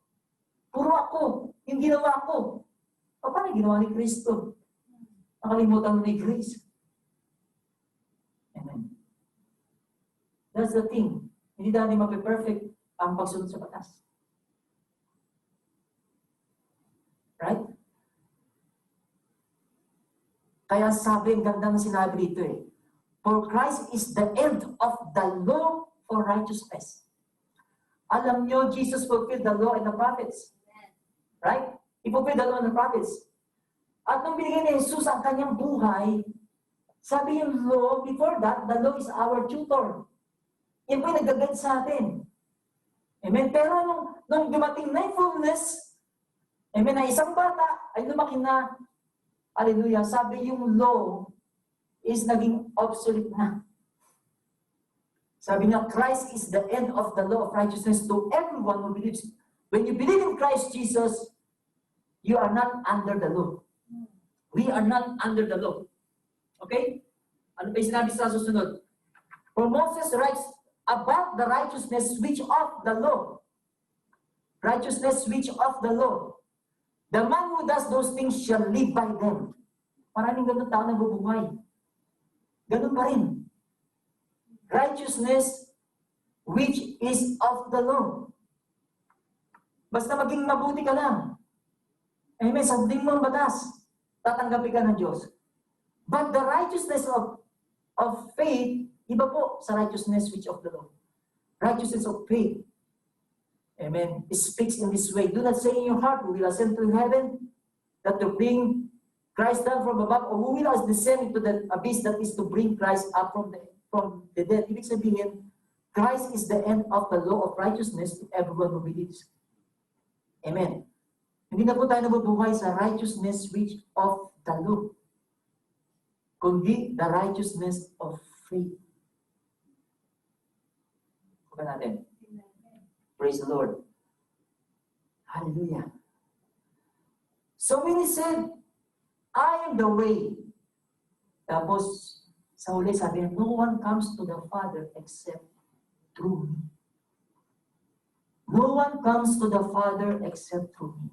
Puro ako. Yung ginawa ko. O paano yung ginawa ni Kristo? Nakalimutan mo na yung grace. Amen. That's the thing. Hindi dahil mapi-perfect ang pagsunod sa batas. Right? Kaya sabi, ang ganda ng sinabi dito eh. For Christ is the end of the law for righteousness. Alam nyo, Jesus fulfilled the law and the prophets. Right? He fulfilled the law and the prophets. At nung binigay ni Jesus ang kanyang buhay, sabi yung law, before that, the law is our tutor. Yan po yung nag-guide sa atin. Amen? Pero nung dumating na yung fullness, amen, na isang bata ay lumaki na, hallelujah, sabi yung law is naging obsolete na. Sabi niya, Christ is the end of the law of righteousness to everyone who believes. When you believe in Christ Jesus, you are not under the law. We are not under the law. Okay? Ano pa yung sinabi sa susunod? For Moses writes about the righteousness which of the law. Righteousness which of the law. The man who does those things shall live by them. Maraming ganun tao na bubuhay. Ganun pa rin. Righteousness which is of the law. Basta maging mabuti ka lang. Amen. Sundin mo ang batas. Tatanggapin ka ng Diyos. But the righteousness of faith, iba po sa righteousness which of the law. Righteousness of faith. Amen. It speaks in this way. Do not say in your heart, who will ascend to heaven, that to bring Christ down from above, or who will descend into the abyss, that is to bring Christ up from the dead. Ibig sabihin, Christ is the end of the law of righteousness to everyone who believes. Amen. Hindi na po tayo nabubuhay sa righteousness which of the law, kundi the righteousness of faith. Huwag natin. Praise the Lord. Hallelujah. So when he said, I am the way. Tapos, sa huli sabi niya, no one comes to the Father except through me. No one comes to the Father except through me.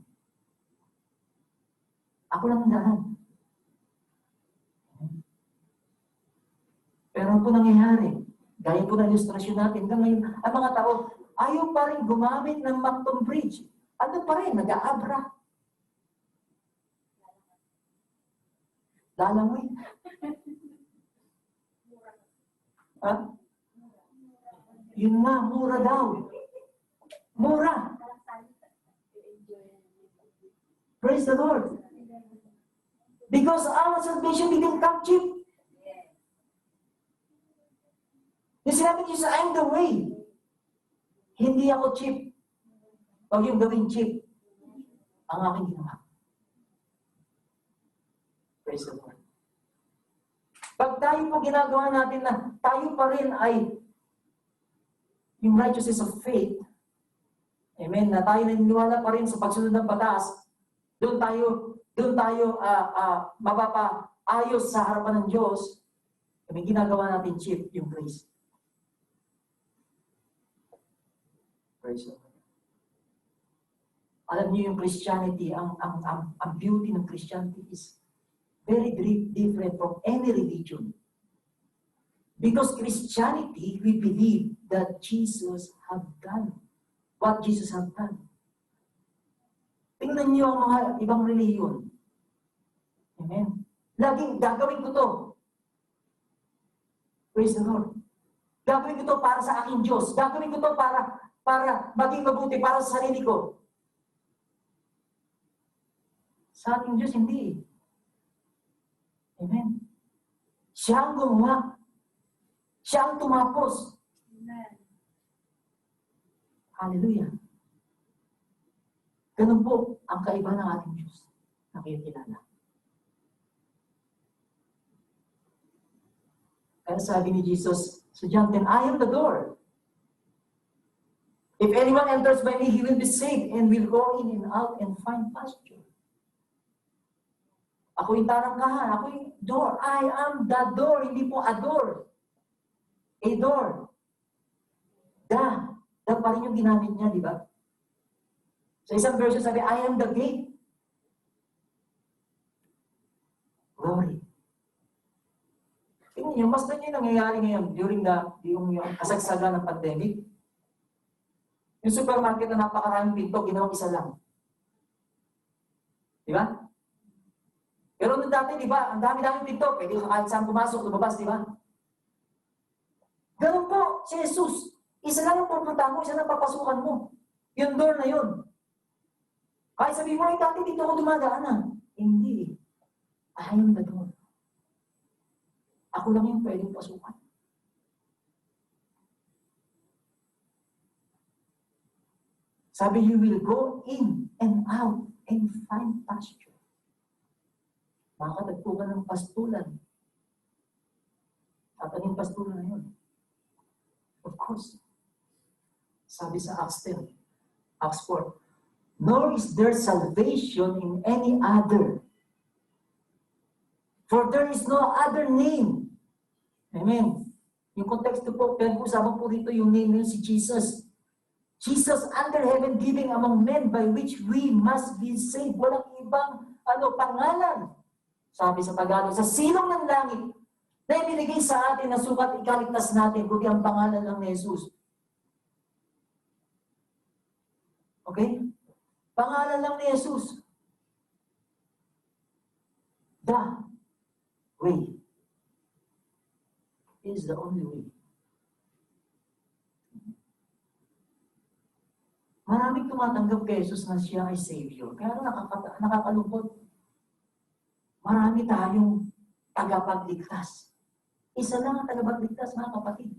Ako lang ang daan. Pero ano po nangyayari? Gaya po ng ilustrasyon natin, hanggang ngayon, ang mga tao, ayaw pa rin gumamit ng Macton Bridge. Ano pa rin? Nag-aabra. Lalangoy. Ha? Yun nga, mura daw. Mura. Praise the Lord. Because our salvation didn't come cheap. Yung sinabi niyo sa I'm the way. Hindi ako cheap. Huwag yung gawin cheap. Ang aking ginawa. Praise the Lord. Pag tayo po ginagawa natin na tayo pa rin ay yung righteousness of faith, amen, na tayo naniniwala pa rin sa pagsunod ng batas, doon tayo mapapaayos sa harapan ng Diyos, may ginagawa natin cheap yung grace. Praise the Lord. Alam niyo yung Christianity, ang beauty ng Christianity is very different from any religion. Because Christianity, we believe that Jesus have done what Jesus have done. Tingnan niyo ang mga ibang reliyon. Amen. Laging gagawin ko to. Praise the Lord. Gagawin ko to para sa aking Diyos. Gagawin ko to para maging mabuti para sa sarili ko. Sa ating Diyos, hindi. Amen. Siya ang gumawa. Siya ang tumapos. Amen. Hallelujah. Ganun po ang kaiba ng ating Diyos na kinilala. Kaya sabi ni Jesus sa John 10, I am the door. If anyone enters by me, he will be saved and will go in and out and find pasture. Ako yung tarangkahan. Ako yung door. I am the door. Hindi po a door. A door. The pa rin yung ginamit niya, di ba? Sa isang version sabi, I am the gate. Glory. Tingnan niyo, mas na yung nangyayari ngayon during yung kasagsagan ng pandemic. Yung supermarket na napakaraming pinto, ginawang isa lang. Di ba? Pero nung dati, di ba, ang dami-daming pinto, pwede ka kahit saan pumasok, lumabas, di ba? Ganun po, si Jesus. Isa lang ang pupunta mo, isa lang papasukan mo. Yung door na yun. Kahit sabihin mo, dati dito ako dumadaan. Hindi. I am the door. Ako lang yung pwedeng pasukan. Sabi, you will go in and out and find pasture. Makakatagpo ka ng pastulan. At anong pastulan na yun? Of course. Sabi sa Acts 10, Acts 4, nor is there salvation in any other. For there is no other name. Amen. Yung konteksto po, pinag-usapan po dito yung name niya si Jesus. Jesus under heaven giving among men by which we must be saved. Walang ibang pangalan. Sabi sa Tagalog, sa silong ng langit na ibinigay sa atin na sukat ikaligtas natin, kundi ang pangalan ng Jesus. Okay? Pangalan lang ni Jesus. The way is the only way. Maraming tumatanggap kay Jesus na siya ay Savior. Kaya nakakalungkot. Marami tayong tagapagligtas. Isa lang ang tagapagligtas, mga kapatid.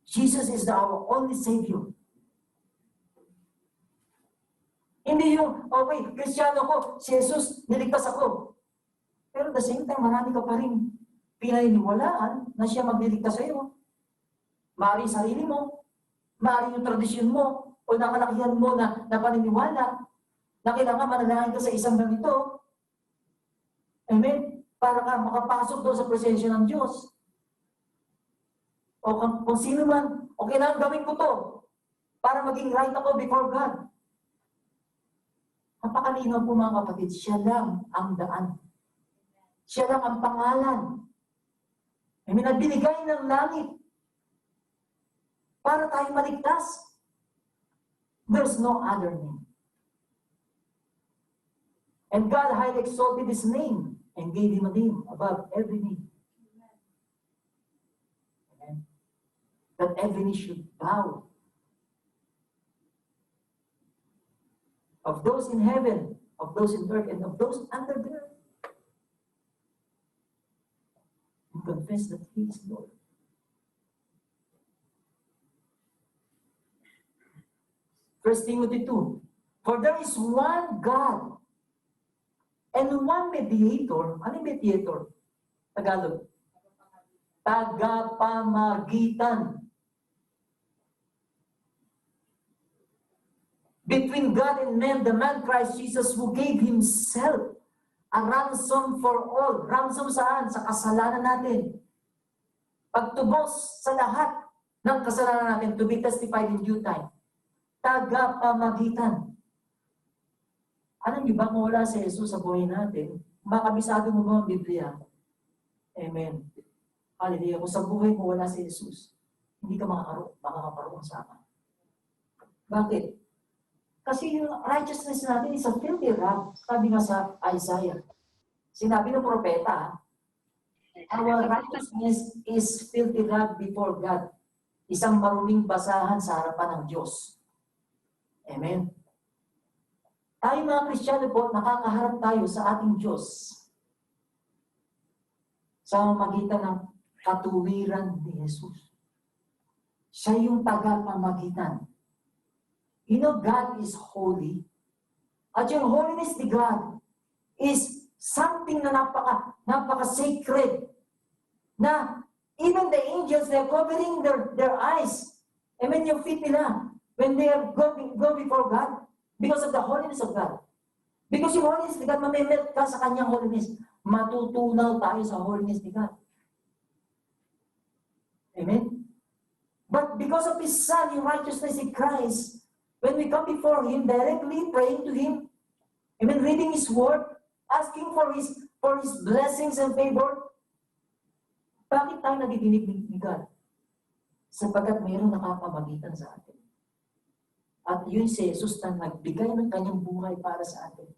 Jesus is our only Savior. Hindi yung, okay, Kristiyano ko, si Jesus, niligtas ako. Pero at the same time, marami ka pa rin pinaniniwalaan na siya magliligtas sa iyo. Maari sarili mo, maari yung tradisyon mo, o nakalakihan mo na paniniwala, na kailangan manalangin ka sa isang ganito. Amen? Para ka makapasok doon sa presensya ng Diyos. O kung sino man, o kailangan gawin ko to para maging right ako before God. Napakalinaw po mga kapatid, siya lang ang daan. Siya lang ang pangalan. I mean, binigay ng langit para tayo maligtas. There's no other name. And God highly exalted His name and gave Him a name above every name. Amen. That every knee should bow. Of those in heaven, of those in earth, and of those under the earth. And confess that He is Lord. First Timothy 2. For there is one God and one mediator. Ano yung mediator? Tagalog. Tagapamagitan. Between God and man, the man Christ Jesus, who gave Himself a ransom for all. Ransom saan? Sa kasalanan natin. Pagtubos sa lahat ng kasalanan natin to be testified in due time. Tagapamagitan. Alam niyo ba kung wala si Jesus sa buhay natin, makabisado mo ba ang Biblia? Amen. Hallelujah. Kung sa buhay mo wala si Jesus, hindi ka makakaparoon sa Ama. Bakit? Kasi yung righteousness natin is a filthy rag. Sabi nga sa Isaiah. Sinabi ng propeta, our righteousness is filthy rag before God. Isang maruming basahan sa harapan ng Diyos. Amen. Tayo mga Kristiyano po, nakakaharap tayo sa ating Diyos sa magitan ng katuwiran ni Jesus. Siya yung tagapamagitan. You know, God is holy. At yung holiness ni God is something na napaka-sacred. Na even the angels, they're covering their eyes. I mean, yung feet nila, when they are go before God, because of the holiness of God. Because yung holiness ni God, mamemelt ka sa kanyang holiness. Matutunaw tayo sa holiness ni God. Amen? But because of His Son, yung righteousness in Christ, when we come before Him, directly praying to Him, amen, reading His Word, asking for His blessings and favor, bakit tayo nadidinig ni God? Sapagkat mayroong nakapamagitan sa atin. At yun si Jesus na nagbigay ng kanyang buhay para sa atin.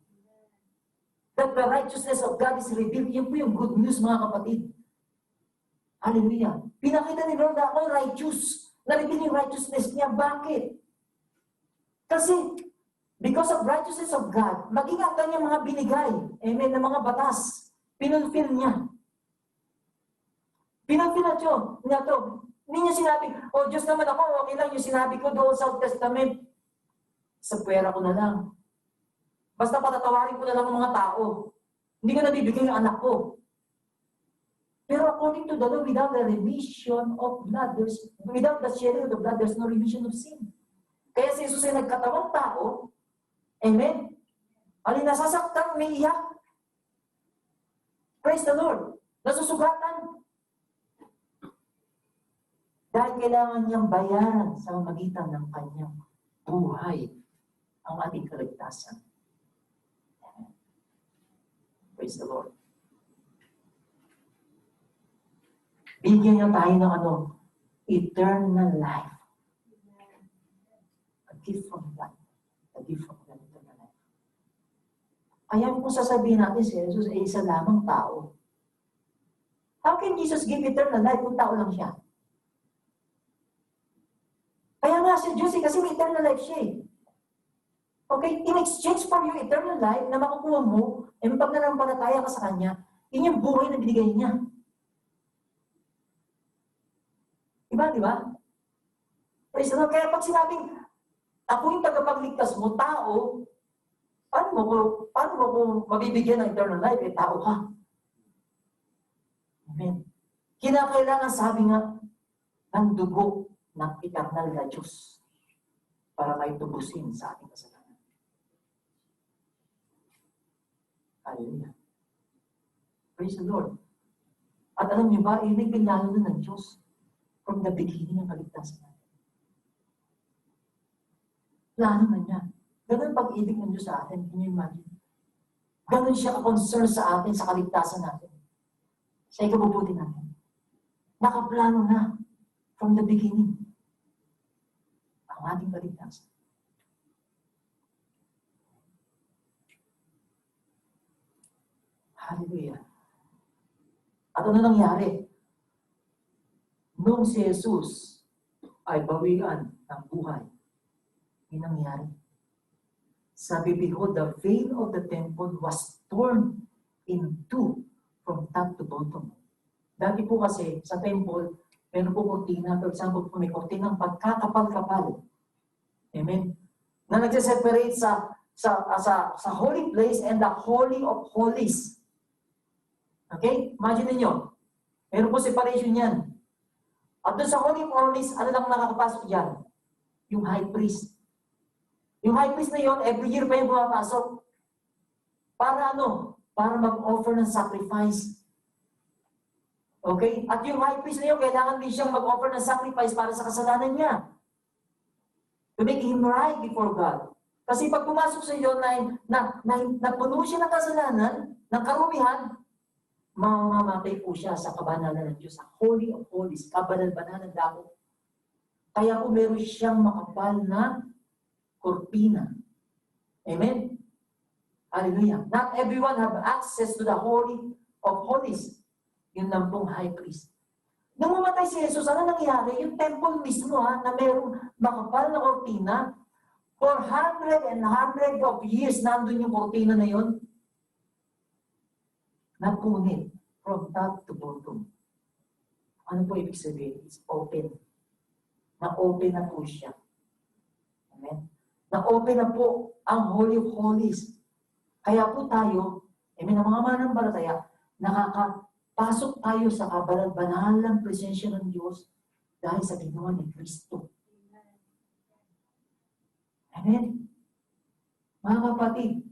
That the righteousness of God is revealed. Yun po yung good news, mga kapatid. Hallelujah. Pinakita ni Lord na ako righteous. Na-reveal yung righteousness niya. Bakit? Kasi, because of righteousness of God, maging ang kanyang mga binigay, amen, na mga batas, pinulfill niya. Pinulfill na to. Hindi niya sinabi, oh Diyos naman ako, okay lang yung sinabi ko doon sa Old Testament. Sa pwera ko na lang. Basta patatawarin ko na lang ang mga tao. Hindi ko nabibigay yung anak ko. Pero according to the law, without the remission of blood, without the shedding of the blood, there's no remission of sin. Kaya si Jesus ay nagkatawang tao, amen? Alin nasasaktan, may iyak. Praise the Lord. Nasusugatan. Dahil kailangan niyang bayaran sa magitan ng kanyang buhay ang ating kaligtasan. Amen. Praise the Lord. Bigyan niya tayo ng eternal life. A gift from God. A gift from God, eternal life. Kaya kung sasabihin natin si Jesus ay isa lamang tao, how can Jesus give eternal life kung tao lang siya? Kaya nga si Diyos kasi may eternal life siya eh. Okay? In exchange for your eternal life na makukuha mo, ay pag nanampalataya ka sa Kanya, yun yung buhay na binigay niya. Di ba? Praise the Lord. Kaya pag sinabing, ako yung tagapagligtas mo, tao, paano mo ko mabibigyan ng eternal life? Eh, tao ka. Amen. Kinakailangan, sabi nga, ng dugo ng eternal na Diyos para may tubusin sa ating kasalanan. Hallelujah. Praise the Lord. At alam niyo ba, ibig pinlalo na ng Diyos from the beginning ng kaligtasan natin. Plano na niya. Ganun pag-ibig ng Diyos sa atin. Can you imagine? Ganun siya ka-concern sa atin, sa kaligtasan natin. Sa ikabubuti natin. Nakaplano na from the beginning ang ating kaligtasan. Hallelujah. At ano nangyari? Nung si Jesus ay bawian ng buhay, yun nangyari. Sabi, behold, the veil of the temple was torn in two from top to bottom. Dati po kasi sa temple, meron po kortina. For example, po may kortinang pagkakapal-kapal. Amen? Na nagsiseparate sa holy place and the holy of holies. Okay? Imagine niyo, meron po separation yan. At doon sa holy of holies, ano lang nakakapasok dyan? Yung high priest. Yung high priest na yon, every year pa yung pumapasok. Para ano? Para mag-offer ng sacrifice. Okay? At yung high priest na yun, kailangan din siyang mag-offer ng sacrifice para sa kasalanan niya. To make him right before God. Kasi pag pumasok sa iyo na puno siya ng kasalanan, ng karumihan, mamamatay po siya sa kabanalan ng Diyos, sa Holy of Holies, kabanal-banal ng dako. Kaya po meron siyang makapal na kortina. Amen? Hallelujah. Not everyone have access to the Holy of Holies. Yun lang pong high priest. Nung mamatay si Jesus, ano nangyari? Yung temple mismo na mayroong makapal na kortina, for 100 and 100 of years, nandun yung kortina na yun, napunit from top to bottom. Ano po ibig sabihin? It's open. Na-open na po siya. Amen? Na-open na po ang Holy of Holies. Kaya po tayo, amen, ang mga mananampalataya, nakakapasok tayo sa kabanal-banalang presensya ng Diyos dahil sa ginawa ni Kristo. Amen? Mga kapatid,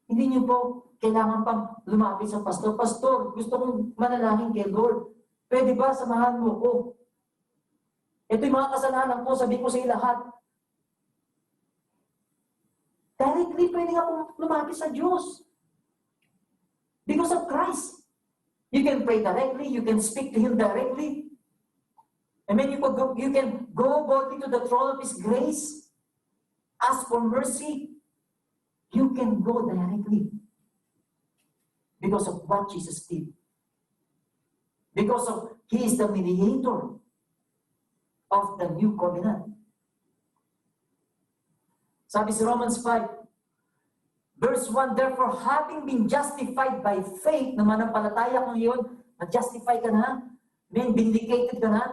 Hindi niyo po kailangan pang lumapit sa pastor. Pastor, gusto kong manalangin kay Lord. Pwede ba samahan mo ko? Ito yung mga kasalanan ko, sabi ko sa iyo lahat. Directly, pwede nga pong lumapit sa Diyos. Because of Christ. You can pray directly, you can speak to Him directly. And then you can go boldly to the throne of His grace, ask for mercy. You can go directly. Because of what Jesus did. Because of He is the mediator of the new covenant. Sabi sa Romans 5, verse 1, therefore, having been justified by faith, na manampalataya kung yun, na-justify ka na, then vindicated ka na,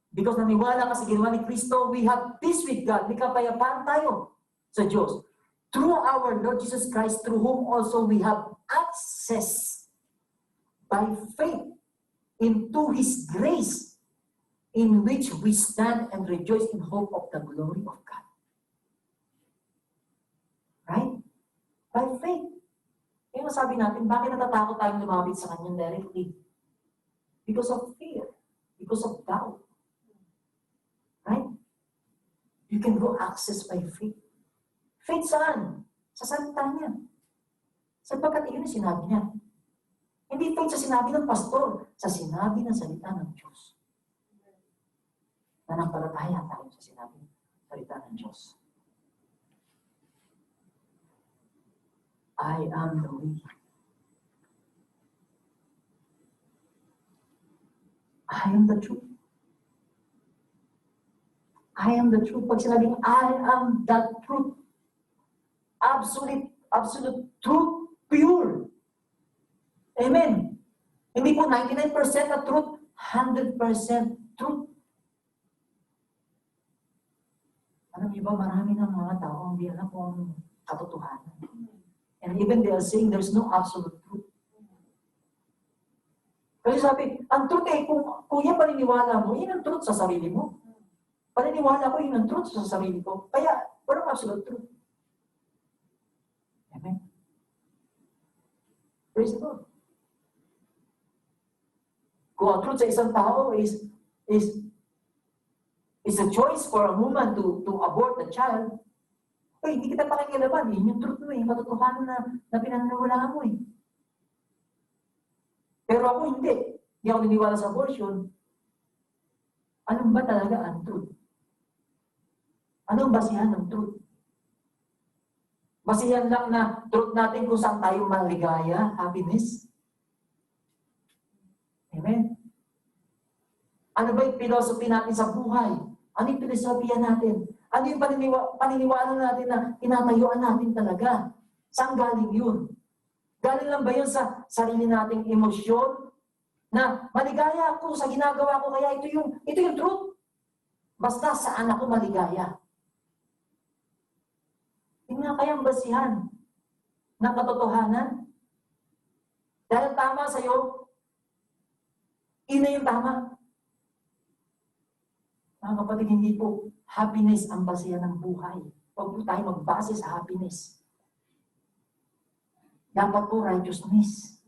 because naniwala ka sa ginawa ni Kristo, we have peace with God. May kapayapaan tayo sa Diyos. Through our Lord Jesus Christ, through whom also we have access by faith into His grace, in which we stand and rejoice in hope of the glory of God. Right? By faith. Kaya masabi natin, bakit natatakot tayong lumapit sa Kanya directly? Because of fear. Because of doubt. Right? You can go access by faith. Faith saan? Sa salita niya. Sapagkat iyon ang sinabi niya. Hindi faith sa sinabi ng pastor, sa sinabi ng salita ng Diyos. Nanampalataya tayo sa sinabi ng salita ng Diyos. I am the way. I am the truth. I am the truth. Pag sinabing, I am the truth. Absolute truth, pure. Amen. Hindi po 99% na truth, 100% truth. Alam niyo ba, marami ng mga tao ang di alam kung katotohanan. And even they are saying there's no absolute truth. Kasi sabi, ang truth kung yan paniniwala mo, yun ang truth sa sarili mo. Paniniwala ko, yun ang truth sa sarili ko. Kaya, walang absolute truth. Amen. Praise the Lord. Kung ang truth sa isang tao is a choice for a woman to abort the child, hindi kita pakikilaban. Yun yung truth mo, yung katotohanan na pinaniniwalaan mo . Pero ako hindi. Hindi ako niniwala sa abortion. Anong ba talaga ang truth? Anong basihan ng truth? Basihan lang na truth natin kung saan tayo maligaya, happiness. Amen? Ano ba yung philosophy natin sa buhay? Ano yung philosophy natin? Ano yung paniniwala natin na tinatayuan natin talaga? Saan galing yun? Galing lang ba yun sa sarili nating emosyon? Na maligaya ako sa ginagawa ko, kaya ito yung truth. Basta saan ako maligaya. Yun nga kayang basihan ng katotohanan. Dahil tama sa'yo, ina yung tama. Mga kapatid, hindi po happiness ang basihan ng buhay. Huwag po tayo magbase sa happiness. Dapat po righteousness.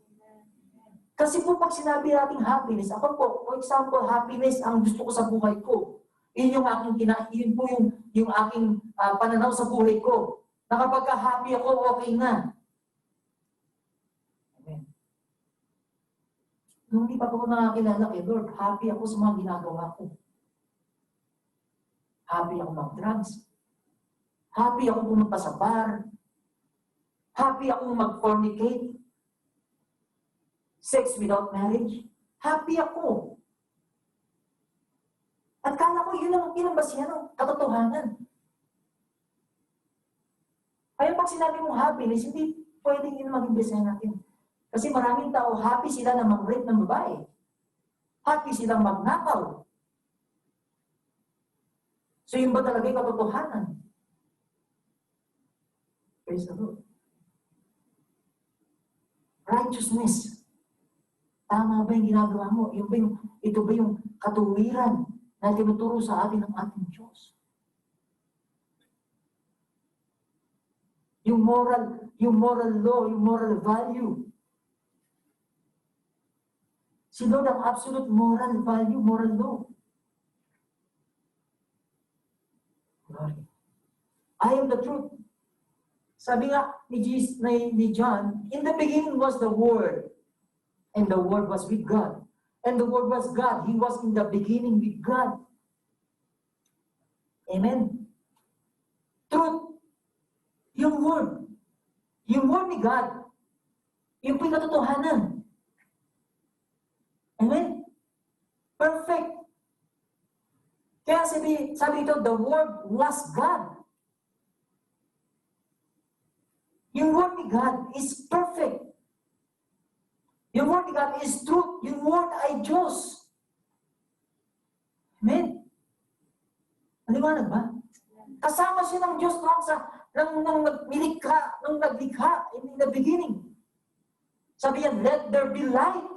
Kasi po pag sinabi natin happiness, ako po, for example, happiness ang gusto ko sa buhay ko. Yun po yung aking pananaw sa buhay ko. Na kapag happy ako, okay na. Amen. Nung hindi pa po nakakilala kay Lord, happy ako sa mga ginagawa ko. Happy ako mag-drugs. Happy ako pumunta sa bar. Happy ako mag-fornicate. Sex without marriage. Happy ako. At kala ko yun ang basihan ng katotohanan. Kaya pag sinabi mong happiness, hindi pwedeng yun maging basihan natin. Kasi maraming tao, happy sila na mag-rape ng babae. Happy silang magnakaw. So yun ba talaga yung katotohanan? Praise the Lord. Righteousness. Tama ba yung ginagawa mo? Ito ba yung katuwiran na tinuturo sa atin ng ating Diyos? yung moral law, yung moral value. Si Lord ang absolute moral value, moral law. Glory. I am the truth. Sabi nga ni John, in the beginning was the Word, and the Word was with God. And the Word was God. He was in the beginning with God. Amen. Truth. Yung Word. Yung Word ni God. Yung pinatotohanan. Amen. Perfect. Kaya sabi ito, the Word was God. Yung Word ni God is perfect. Yung Word ni God is truth. Yung Word ay Diyos. Amen? Maliwanag ba? Kasama siya ng Diyos nung naglikha, in the beginning. Sabi yan, let there be light.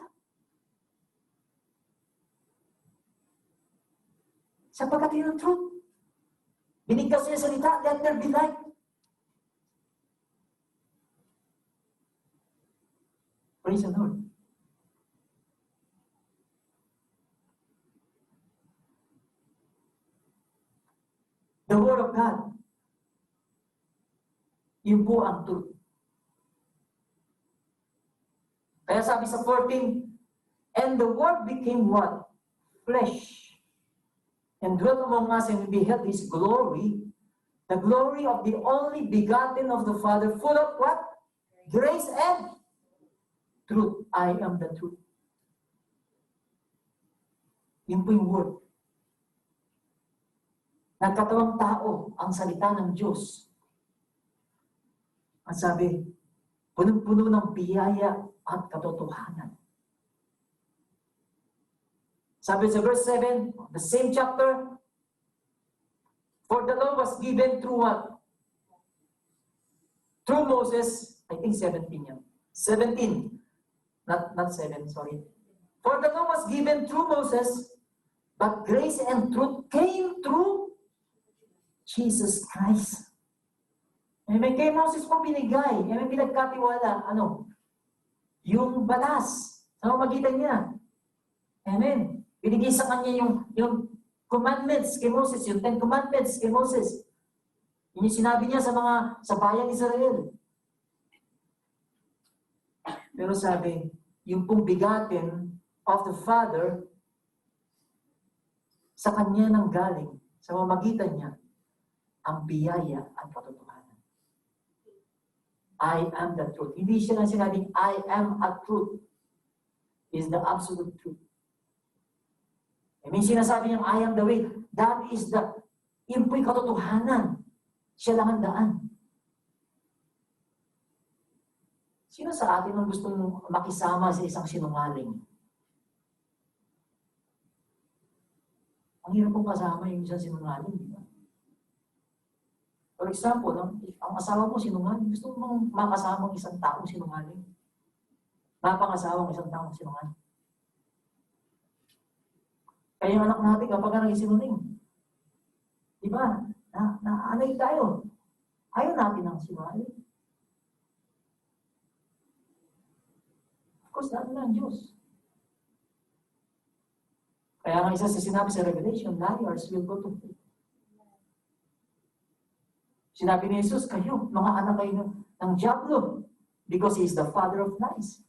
Sapagkat yun ang truth. Binigkas niya salita, let there be light. Praise the Lord. The Word of God. Yun po ang truth. Kaya sabi sa 14, and the Word became what? Flesh. And dwelt among us, and we beheld His glory, the glory of the only begotten of the Father, full of what? Grace and truth. I am the truth. Yun po yung Word. Nagkatawang tao ang salita ng Diyos. At sabi, punong-puno ng biyaya at katotohanan. Sabi sa verse 7, the same chapter, for the law was given through what? Through Moses, I think 17 yan. 17, not 7, sorry. For the law was given through Moses, but grace and truth came through Jesus Christ. Amen. Kay Moses po binigay, may pinagkatiwala, yung balas sa pamamagitan niya. Amen. Binigay sa kanya yung commandments kay Moses, yung 10 commandments kay Moses. Yun yung sinabi niya sa bayang Israel. Pero sabi, yung pong bigatin of the Father, sa kanya nang galing, sa pamamagitan niya, ang biyaya at katotohanan. I am the truth. Hindi siya lang sinabing, I am a truth. Is the absolute truth. I mean, sinasabi niyang, I am the way. That is yun po'y katotohanan. Siya lang ang daan. Sino sa atin ang gustong makisama sa isang sinungaling? Ang hirap pong kasama yung isang sinungaling, di ba? For example, ang asawa mo sinungaling, gusto mong makasama ang isang taong sinungaling? Mapangasawa ang isang taong sinungaling. Kaya yung anak natin, kapag naging sinungaling, di ba? Naanay tayo. Ayaw natin ang sinungaling. Of course, natin ang Diyos. Kaya nga isa sa sinabi sa Revelation, liars will go to hell. Sinabi ni Jesus, kayo, mga anak kayo ng Diablo, because he is the father of lies.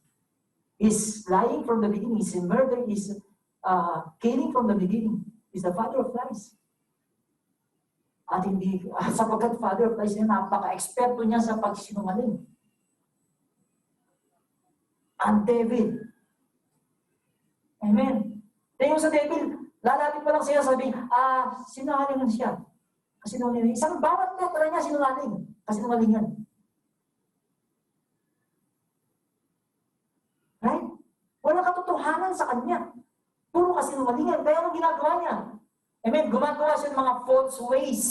He's lying from the beginning. He's a murderer. He's killing from the beginning. He's the father of lies. At hindi, sapagkat father of lies niya, napaka-eksperto niya sa pagsinungaling. Ang devil. Amen. Kaya yung sa devil, lalapit pa lang siya, sabi, sinungaling siya. Kasinungalingan. Isang bawat letra niya sinungaling. Kasinungalingan. Right? Walang katotohanan sa kanya. Puro kasinungalingan. Kaya anong ginagawa niya? Amen. Gumagawa siya ng mga false ways.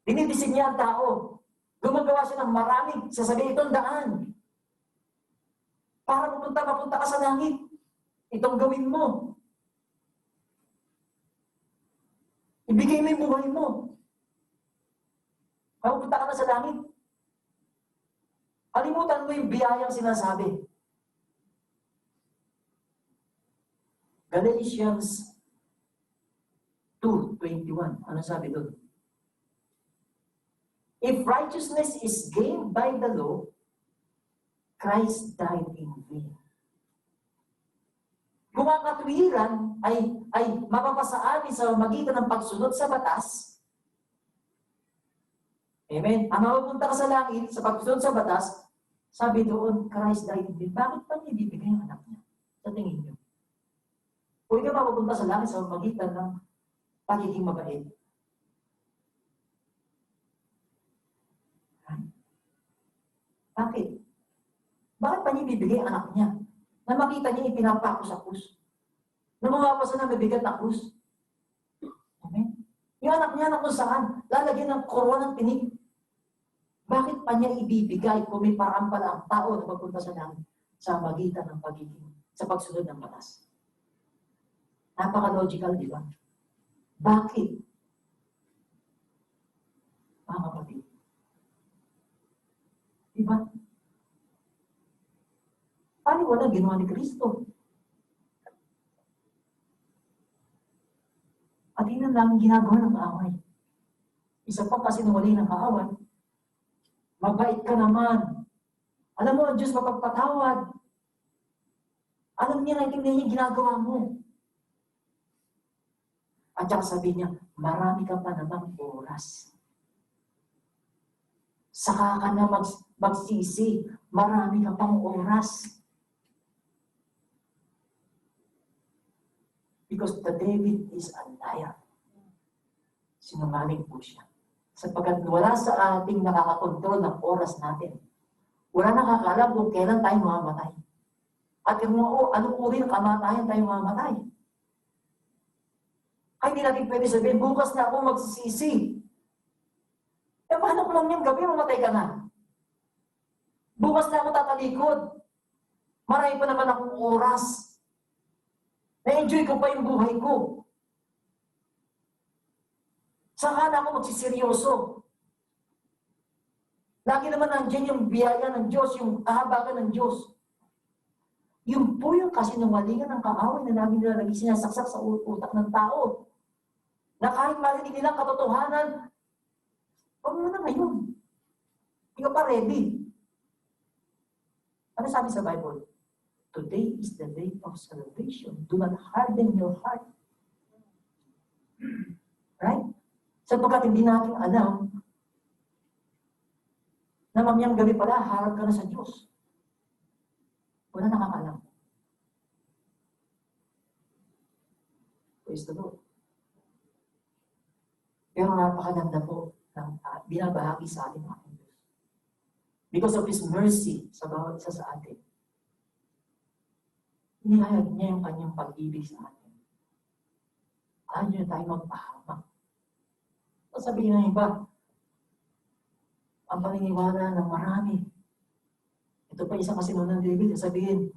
Dinidisin niya ang tao. Gumagawa siya ng maraming sasabihin itong daan. Para mapunta ka sa langit. Itong gawin mo. Ibigay mo yung buhay mo. Para pupunta ka na sa langit. Kalimutan mo yung biyayang sinasabi. Galatians 2:21. Ano sabi doon? If righteousness is gained by the law, Christ died in vain. Kung ang katwiran ay mapapasa amin sa magitan ng pagsunod sa batas, amen, ang mapupunta ka sa langit sa pagsunod sa batas, sabi doon, Christ died in vain. Bakit pa niya ibibigay ang anak niya? Sa tingin niyo. Kung ikaw mapupunta sa langit sa magitan ng pagiging mabait. Bakit? Bakit pa niya ibibigay ang anak niya? Na makita niya ipinapako sa krus. Na mamapasan na mabigat na krus. Amen? Yung anak niya na kung saan, lalagyan ng korona ng tinik. Bakit pa niya ibibigay kung may parang pala ang tao na magpunta sa langit sa magitan ng pagiging, sa pagsunod ng batas? Napaka-logical, di ba? Bakit? Mga kapatid. Di ba? Paano wala ginawa ni Kristo? At yun lang ginagawa ng kaaway. Isa pa kasi nawali ng kaaway. Mabait ka naman. Alam mo, ang Diyos mapagpatawad. Alam niya, naintindihan niya ginagawa mo. At saka sabi niya, marami ka pa namang oras. Saka ka na magsisi, marami ka pang oras. Because the David is a liar. Sinungaling po siya. Sapagkat wala sa ating nakakakontrol ng oras natin. Wala nakakaalam kung kailan tayo mamamatay. At kung anong uri ng kamatayan tayo mamamatay. Ay, hindi natin pwede sabihin, bukas na ako magsisisi. Eh, paano ko lang yung gabi, mamatay ka na? Bukas na ako tatalikod. Marami pa naman akong oras. Na-enjoy ko pa yung buhay ko. Saka na ako magsiseryoso. Lagi naman nandiyan yung biyaya ng Diyos, yung kahabagan ng Diyos. Yung po yung kasinungalingan ng kaaway na lagi nila lagi sinasaksak sa utak ng tao. Na kahit marinig nilang katotohanan, huwag mo na ngayon. Hindi ka pa ready. Ano sabi sa Bible? Today is the day of salvation. Do not harden your heart. Right? Sapagkat hindi natin alam na mamayang gabi pala, harap ka na sa Diyos. Wala nakakalam. Praise the Lord. Pero napakaganda po ng binabahagi sa atin ng ating Diyos. Because of His mercy sa bawat isa sa atin. Inihayag niya yung kanyang pag-ibig sa atin. Ayaw niya tayo magpahamak. Sabihin ng iba, ang paniniwala ng marami. Ito pa isang kasinunang David, sabihin,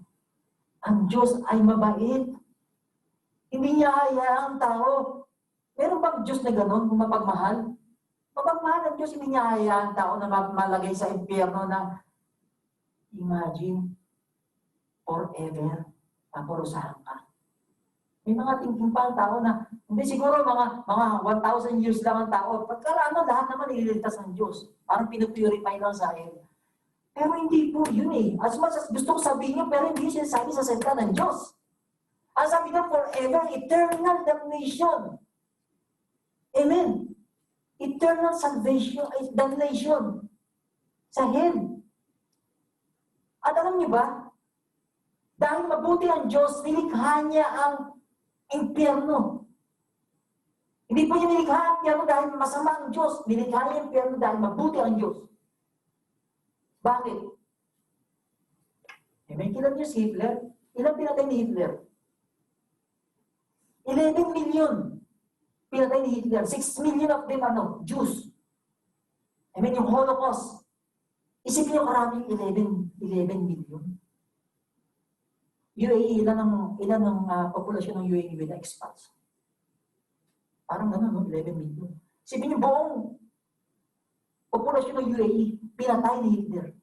ang Diyos ay mabait. Hindi niya hayaan ang tao. Meron bang Diyos na gano'n kung mapagmahal? Mapagmahal ang Diyos, hindi niya hayaan ang tao na malagay sa impyerno na imagine forever paparusahan ka. May mga thinking pa ang tao na hindi siguro mga 1,000 years lang ang tao. Pagkarano, lahat naman ililigtas ng Diyos. Parang pinupurify lang sa akin. Pero hindi po yun eh. As much as gusto ko sabihin niyo, pero hindi siya sabi sa salita ng Diyos. Ang sabi niya, forever, eternal damnation. Amen. Eternal salvation, damnation. Sa hell. At alam niyo ba, dahil mabuti ang Diyos, nilikha niya ang impyerno. Hindi po niya nilikha ang impyerno dahil masama ang Diyos. Nilikha niya ang impyerno dahil mabuti ang Diyos. Bakit? May kilala niyo si Hitler? Ilang pinatay ni Hitler? 11 million pinatay ni Hitler. 6 million of them, Jews. Yung Holocaust. Isipin niyo karaming 11 million. UAE, ilan ang populasyon ng UAE with expats? Parang gano'n, no? 11 million. Isipin niyo buong populasyon ng UAE, pinatay ni Hitler.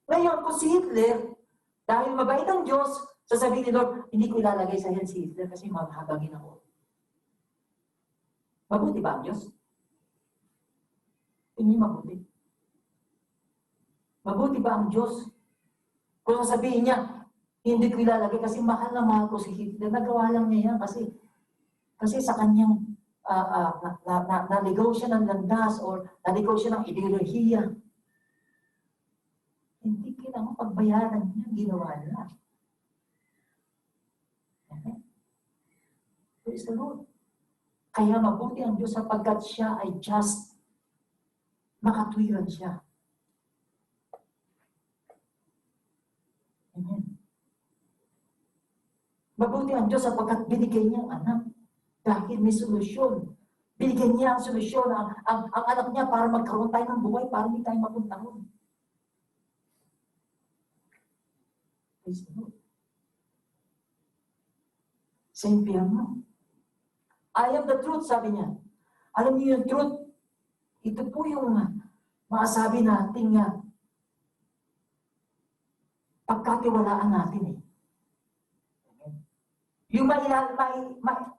Ngayon, kung si Hitler, dahil mabait ang Diyos, sasabihin ni Lord, hindi ko ilalagay sa hell si Hitler kasi maghabagin ako. Mabuti ba ang Diyos? Hindi mabuti. Mabuti ba ang Diyos? Kung sasabihin niya, hindi ko ilalagay kasi mahal ko si Hitler. Nagawa lang niya yan kasi sa kanyang naligaw siya ng landas or naligaw siya ng ideolohiya. Hindi kailangan pagbayaran niya, ginawa niya. Okay? Praise the Lord. Kaya mabuti ang Diyos sapagkat siya ay just. Makatwiran siya. Amen. Mabuti ang Diyos sapagkat binigay niya ang anak. Dahil may solusyon. Binigyan niya ang solusyon, ang anak niya para magkaroon tayo ng buhay, para hindi tayo mapuntahon. Praise the Lord. Sa impyerno. I am the truth, sabi niya. Alam niyo yung truth? Ito po yung masabi natin pagkatiwalaan natin eh. Yung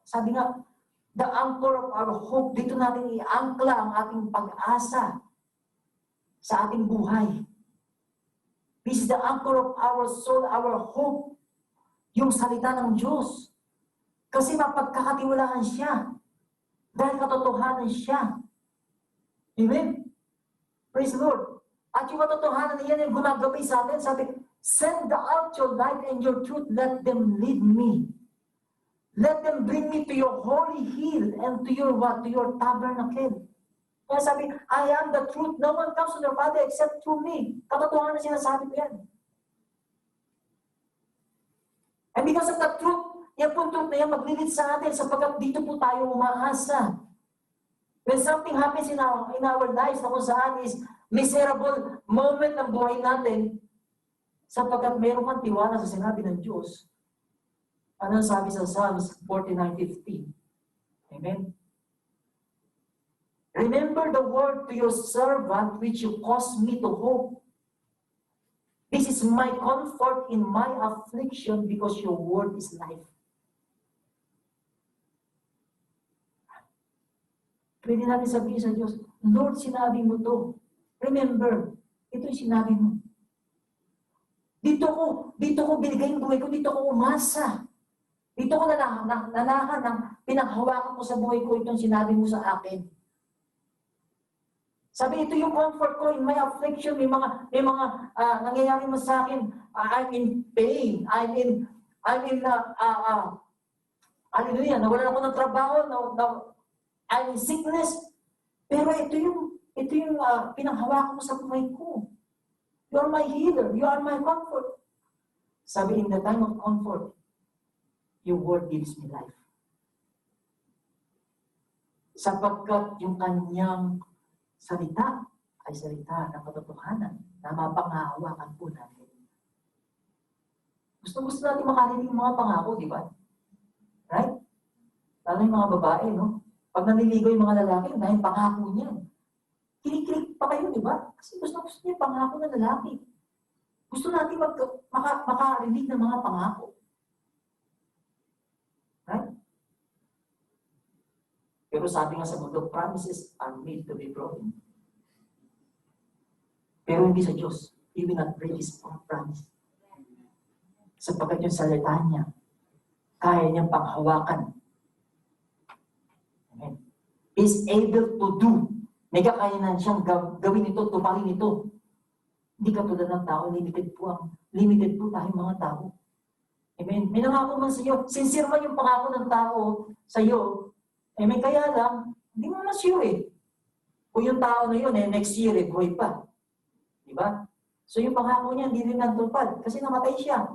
sabi nga, the anchor of our hope, dito natin i-angkla ang ating pag-asa sa ating buhay. This is the anchor of our soul, our hope, yung salita ng Diyos. Kasi mapagkakatiwalaan siya. Dahil katotohanan siya. Amen? Praise the Lord. At yung katotohanan niya yung gumagabay sa atin, sabi, send out your light and your truth, let them lead me. Let them bring me to your holy hill and to your what? To your tabernacle. Kaya sabi, I am the truth. No one comes to the Father except through me. Katotohanan na sinasabi ko yan. And because of the truth, yan po truth na yan maglilid sa atin sapagkat dito po tayo umaasa. When something happens in our lives na kung saan is miserable moment ng buhay natin, sapagkat meron kang tiwala sa sinabi ng Diyos. Ano sabi sa Psalms 49:15? Amen? Remember the word to your servant which you caused me to hope. This is my comfort in my affliction because your word is life. Pwede natin sabihin sa Diyos, Lord, sinabi mo to. Remember, ito yung sinabi mo. Dito ko binigay yung buhay ko, dito ko umasa. Dito ko nanahan ng pinanghawakan ko sa buhay ko, itong sinabi mo sa akin. Sabi, ito yung comfort ko in my affliction, may mga nangyayari mo sa akin, I'm in pain, hallelujah, nawalan ako ng trabaho, I'm in sickness, pero ito yung pinanghawakan mo sa buhay ko. You are my healer, you are my comfort. Sabi, in the time of comfort, your word gives me life. Sapagkat yung kanyang salita ay salita ng katotohanan na mapanghahawakan po natin. Gusto natin makarinig yung mga pangako, di ba? Right? Lalo yung mga babae, no? Pag naniligaw yung mga lalaki, dahil pangako niya. Kinikilig pa kayo, di ba? Kasi gusto niya yung pangako ng lalaki. Gusto natin makarinig ng mga pangako. Right? Pero sabi nga sa mundo, promises are made to be broken. Pero hindi sa Diyos. He will not break His promise. Sapagkat yung salita niya, kaya niyang panghawakan. Amen. Is able to do. May kakayanan siyang gawin ito, tuparin ito. Hindi katulad ng tao, limited po tayong mga tao. Amen. May nangako man sa iyo. Sincere man yung pangako ng tao sa iyo. Amen. Kaya lang, hindi mo na sure eh. Kung yung tao na yun, next year, buhay pa. Diba? So yung pangako niya, hindi rin natupad. Kasi namatay siya.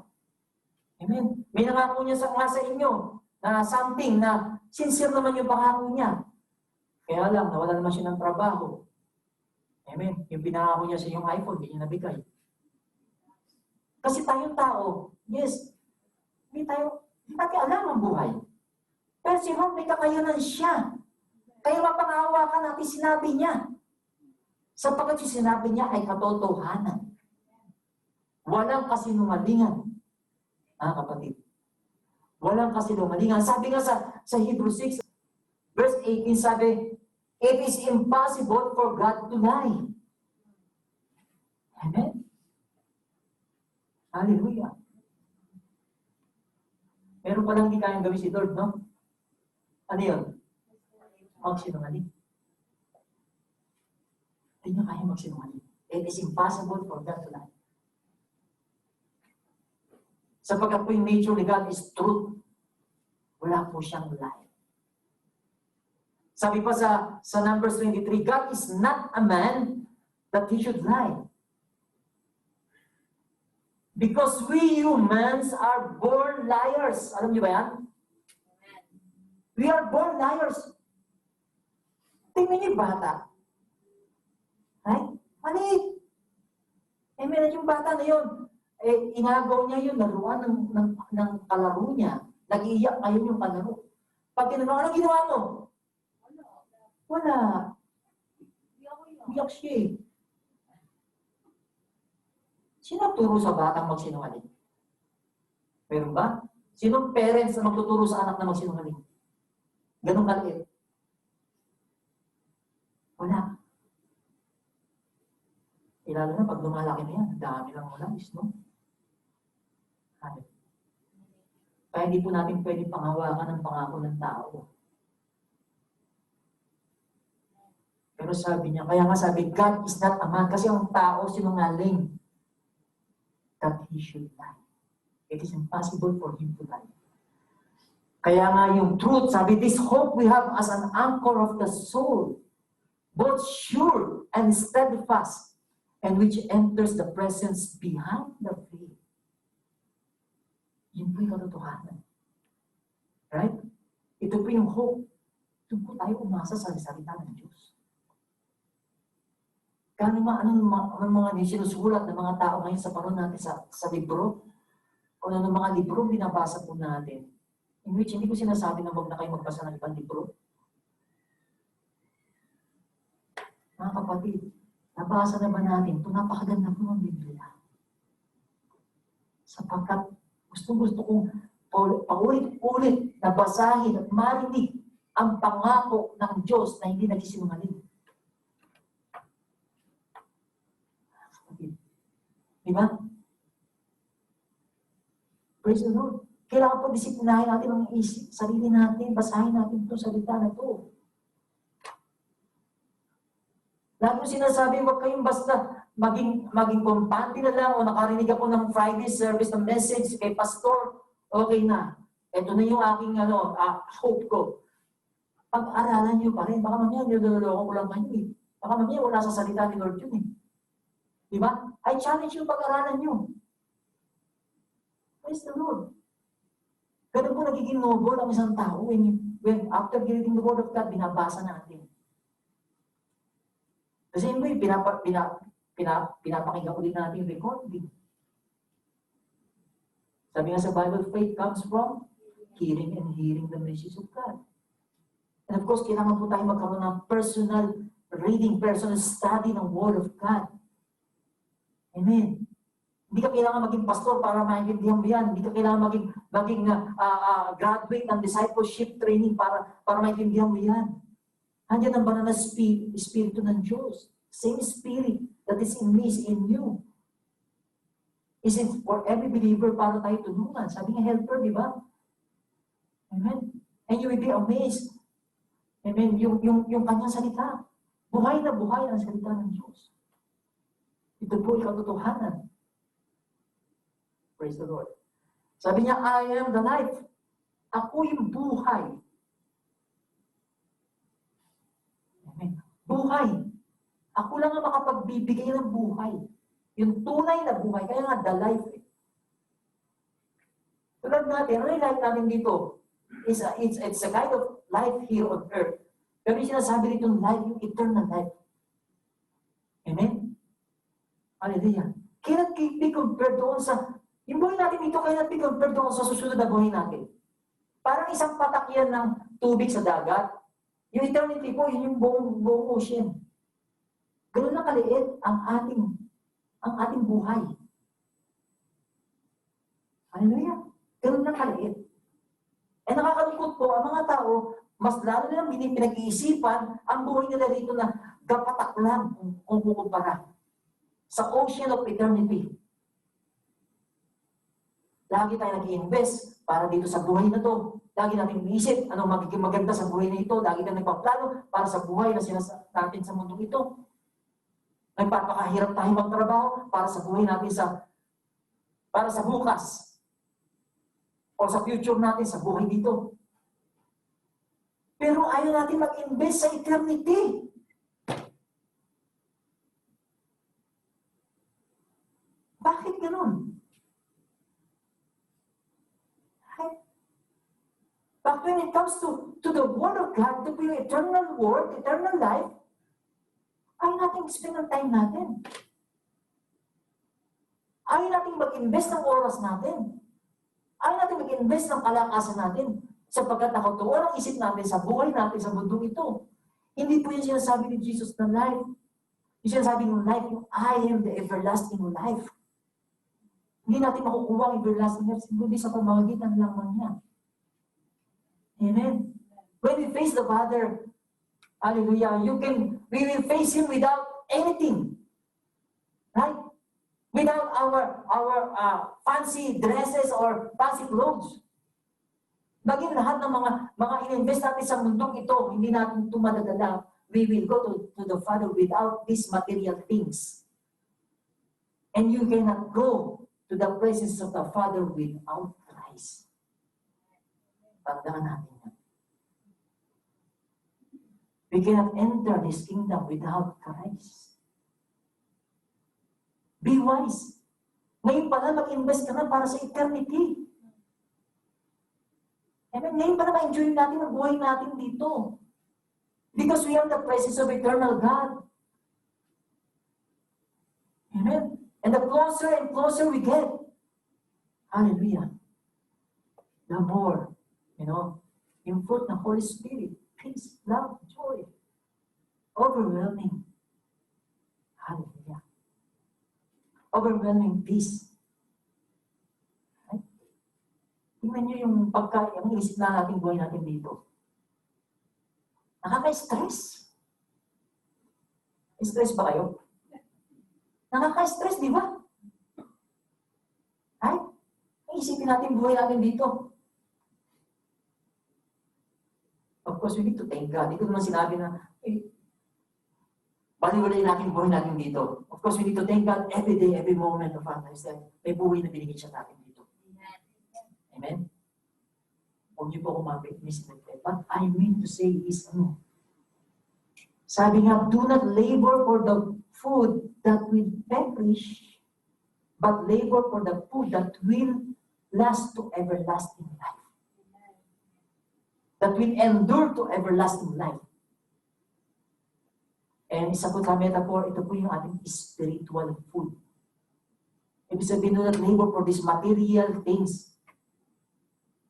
Amen. May nangako niya sa inyo na something na sincere naman yung pangako niya. Kaya lang, nawala naman siya ng trabaho. Amen. Yung pinangako niya sa yung iPhone, hindi niya nabigay. Kasi tayong tao, yes, hindi natin alam ang buhay. Pero si Lord, may kakayanan siya. Kaya mapanghawakan natin sinabi niya. Sapagkat yung sinabi niya ay katotohanan. Walang kasinungalingan. Kapatid. Walang kasinungalingan. Sabi nga sa Hebrews 6, verse 18, sabi, it is impossible for God to lie. Amen? Hallelujah. Meron palang hindi kayang gawin si Lord, no? Ano yun? Magsinungaling. Hindi niya kaya magsinungaling. It is impossible for God to lie. Sapagkat po yung nature ni God is truth. Wala po siyang lie. Sabi pa sa Numbers 23, God is not a man that he should lie. Because we humans are born liars. Alam niyo ba yan? We are born liars. Tingnan niyo yung bata. Right? Maliit. Meron yung bata na yun. Inagaw niya yun, laruan ng kalaro niya. Nag-iiyak ngayon yung kalaro. Pag tinanong, anong ginawa mo? Wala. Iyak siya eh. Sino turo sa batang magsinungaling? Meron ba? Sinong parents na magtuturo sa anak na magsinungaling? Ganun kaliit. Wala. Lalo na pag lumalaki na yan, dami lang lies, no? Kaya hindi po natin pwede panghawakan ng pangako ng tao. Pero sabi niya, kaya nga sabi, God is not a man. Kasi ang tao sinungaling that he should lie. It is impossible for him to lie. Kaya nga yung truth, sabi, this hope we have as an anchor of the soul, both sure and steadfast, and which enters the presence behind the veil. Yun po yung katotohanan. Right? Ito po yung hope. Ito po tayo umasa sa salita ng Diyos. Kano anong mga sinusulat ng mga tao ngayon sa panahon natin sa libro? O ano mga libro binabasa po natin? In which hindi ko sinasabi na huwag na kayo magbasa ng ibang libro. Mga kapatid, nabasa na ba natin? Ito napakaganda po ng Biblia. Sapagkat gusto kong paulit-ulit na basahin at marinig ang pangako ng Diyos na hindi nagsisinungaling. Diba? Praise the Lord. Kailangan po disiplinahin natin ang isip, sarili natin, basahin natin itong salita na ito. Lagi mo sinasabi, huwag kayong basta maging kumpante na lang o nakarinig ako ng Friday service ng message kay pastor, okay na. Ito na yung aking hope ko. Pag-aralan nyo pa rin, baka mamaya niloloko ko lang kayo eh. Baka mamaya wala sa salita ni Lord yun eh. Diba? I challenge you pag-aralan nyo. Praise the Lord. Ganun po nagiging noble ang isang tao when after reading the Word of God, binabasa natin. Kasi yun po pinapakinggan ulit natin yung recording. Sabi nga sa Bible, faith comes from hearing and hearing the message of God. And of course, kailangan po tayo magkaroon ng personal reading, personal study ng Word of God. Amen. Hindi ka kailangan maging pastor para maintindihan mo yan. Hindi ka kailangan maging graduate ng discipleship training para maintindihan mo yan. Andiyan ang banal na Espiritu ng Diyos. Same Spirit that is in me is in you. Is it for every believer para tayo tulungan? Sabi nga helper, di ba? Amen. And you will be amazed. Amen. Yung kanyang salita. Buhay na buhay ang salita ng Diyos. Ito po yung katotohanan. Praise the Lord. Sabi niya, I am the life. Ako yung buhay. Amen. Buhay. Ako lang ang makapagbibigay ng buhay. Yung tunay na buhay. Kaya nga, the life. Tulad natin, ano yung life natin dito? It's a kind of life here on earth. Pero yung sinasabi dito ng life, yung eternal life. Amen? Hallelujah. Cannot be compared doon sa yung buhay natin dito, kaya natin compare doon sa susunod na buhay natin. Parang isang patakyan ng tubig sa dagat. Yung eternity po, yun yung buong ocean. Ganun na kaliit ang ating buhay. Hallelujah. Ganun lang kaliit. Eh nakakalungkot po, ang mga tao, mas lalo nilang pinag-iisipan ang buhay nila dito na gapatak lang kung kukumpara sa ocean of eternity. Lagi tayo nag-i-invest para dito sa buhay na to. Lagi natin iniisip anong magiging maganda sa buhay na ito. Lagi tayo nagpaplano para sa buhay na sinasa natin sa mundong ito. Nagpapakahirap tayo magtrabaho para sa buhay natin para sa bukas. O sa future natin sa buhay dito. Pero ayaw natin mag-invest sa eternity. Bakit ganun? But when it comes to the Word of God, to be eternal Word, eternal life, ayaw natin spend ang time natin. Ayaw natin mag-invest ng oras natin. Ayaw natin mag-invest ng kalakasan natin sapagkat nakatuon ang isip natin sa buhay natin sa mundong ito. Hindi po yung sinasabi ni Jesus na life. Yung sinasabi ng life, yung I am the everlasting life. Hindi natin makukuha ang everlasting life, hindi sa pamamagitan lamang niya. Amen. When we face the Father, hallelujah, we will face Him without anything. Right? Without our fancy dresses or fancy clothes. Baging lahat ng mga in-invest natin sa mundong ito, hindi natin ito madadala. We will go to the Father without these material things. And you cannot go to the presence of the Father without Christ. Tandaan natin yan. We cannot enter His kingdom without Christ. Be wise. Ngayon pala, mag-invest ka na para sa eternity. Amen. Ngayon pala, ma-enjoy natin ang buhay natin dito. Because we have the presence of eternal God. Amen. And the closer and closer we get, hallelujah, the more, yung fruit ng Holy Spirit, peace, love, joy, overwhelming. Hallelujah. Overwhelming peace. Right? Tingnan nyo yung ang isip na natin buhay natin dito. Nakaka-stress. Stress ba kayo? Nakaka-stress, di ba? Ay, isipin natin buhay natin dito. Of course, we need to thank God. Hindi ko naman sinabi na, baliwalay natin buhay natin dito. Of course, we need to thank God every day, every moment of our lives. May buhay na binigay siya natin dito. Amen? Huwag niyo po kumapit, misinterpret. What I mean to say is, sabi nga, do not labor for the food that will perish, but labor for the food that will last to everlasting life. That will endure to everlasting life. And isa po sa metaphor, ito po yung ating spiritual food. Ibig sabihin, do not labor for these material things.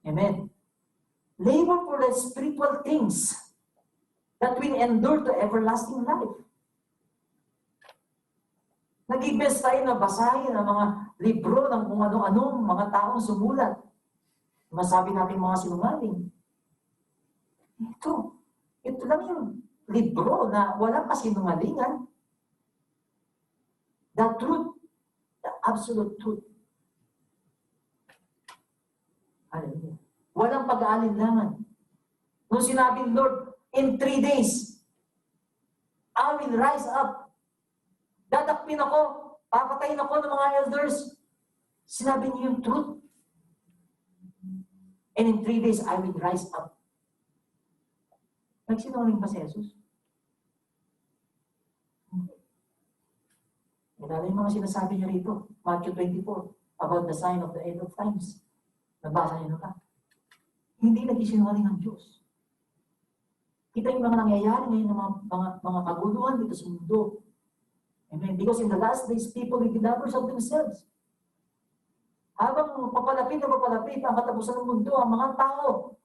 Amen. Labor for the spiritual things that will endure to everlasting life. Nag-invest tayo na basahin ang mga libro ng kung ano-anong mga taong sumulat. Masabi natin mga sinungaling. Ito lang yung libro na walang kasinungalingan. The truth, the absolute truth. Hallelujah. Walang pag-aalinlangan. Nung sinabi ng Lord, in 3 days, I will rise up. Dadakpin ako, papatayin ako ng mga elders. Sinabi niyo yung truth. And in 3 days, I will rise up. Nagsinungaling ba si Jesus? Kilala yung mga sinasabi niyo rito. Matthew 24, about the sign of the end of times. Nabasa niyo na. Hindi nagsisinungaling ang Diyos. Kita yung mga nangyayari ngayon ng mga kaguluhan dito sa mundo. Amen. Because in the last days, people will be lovers of themselves. Habang papalapit na papalapit ang katapusan ng mundo, ang mga tao,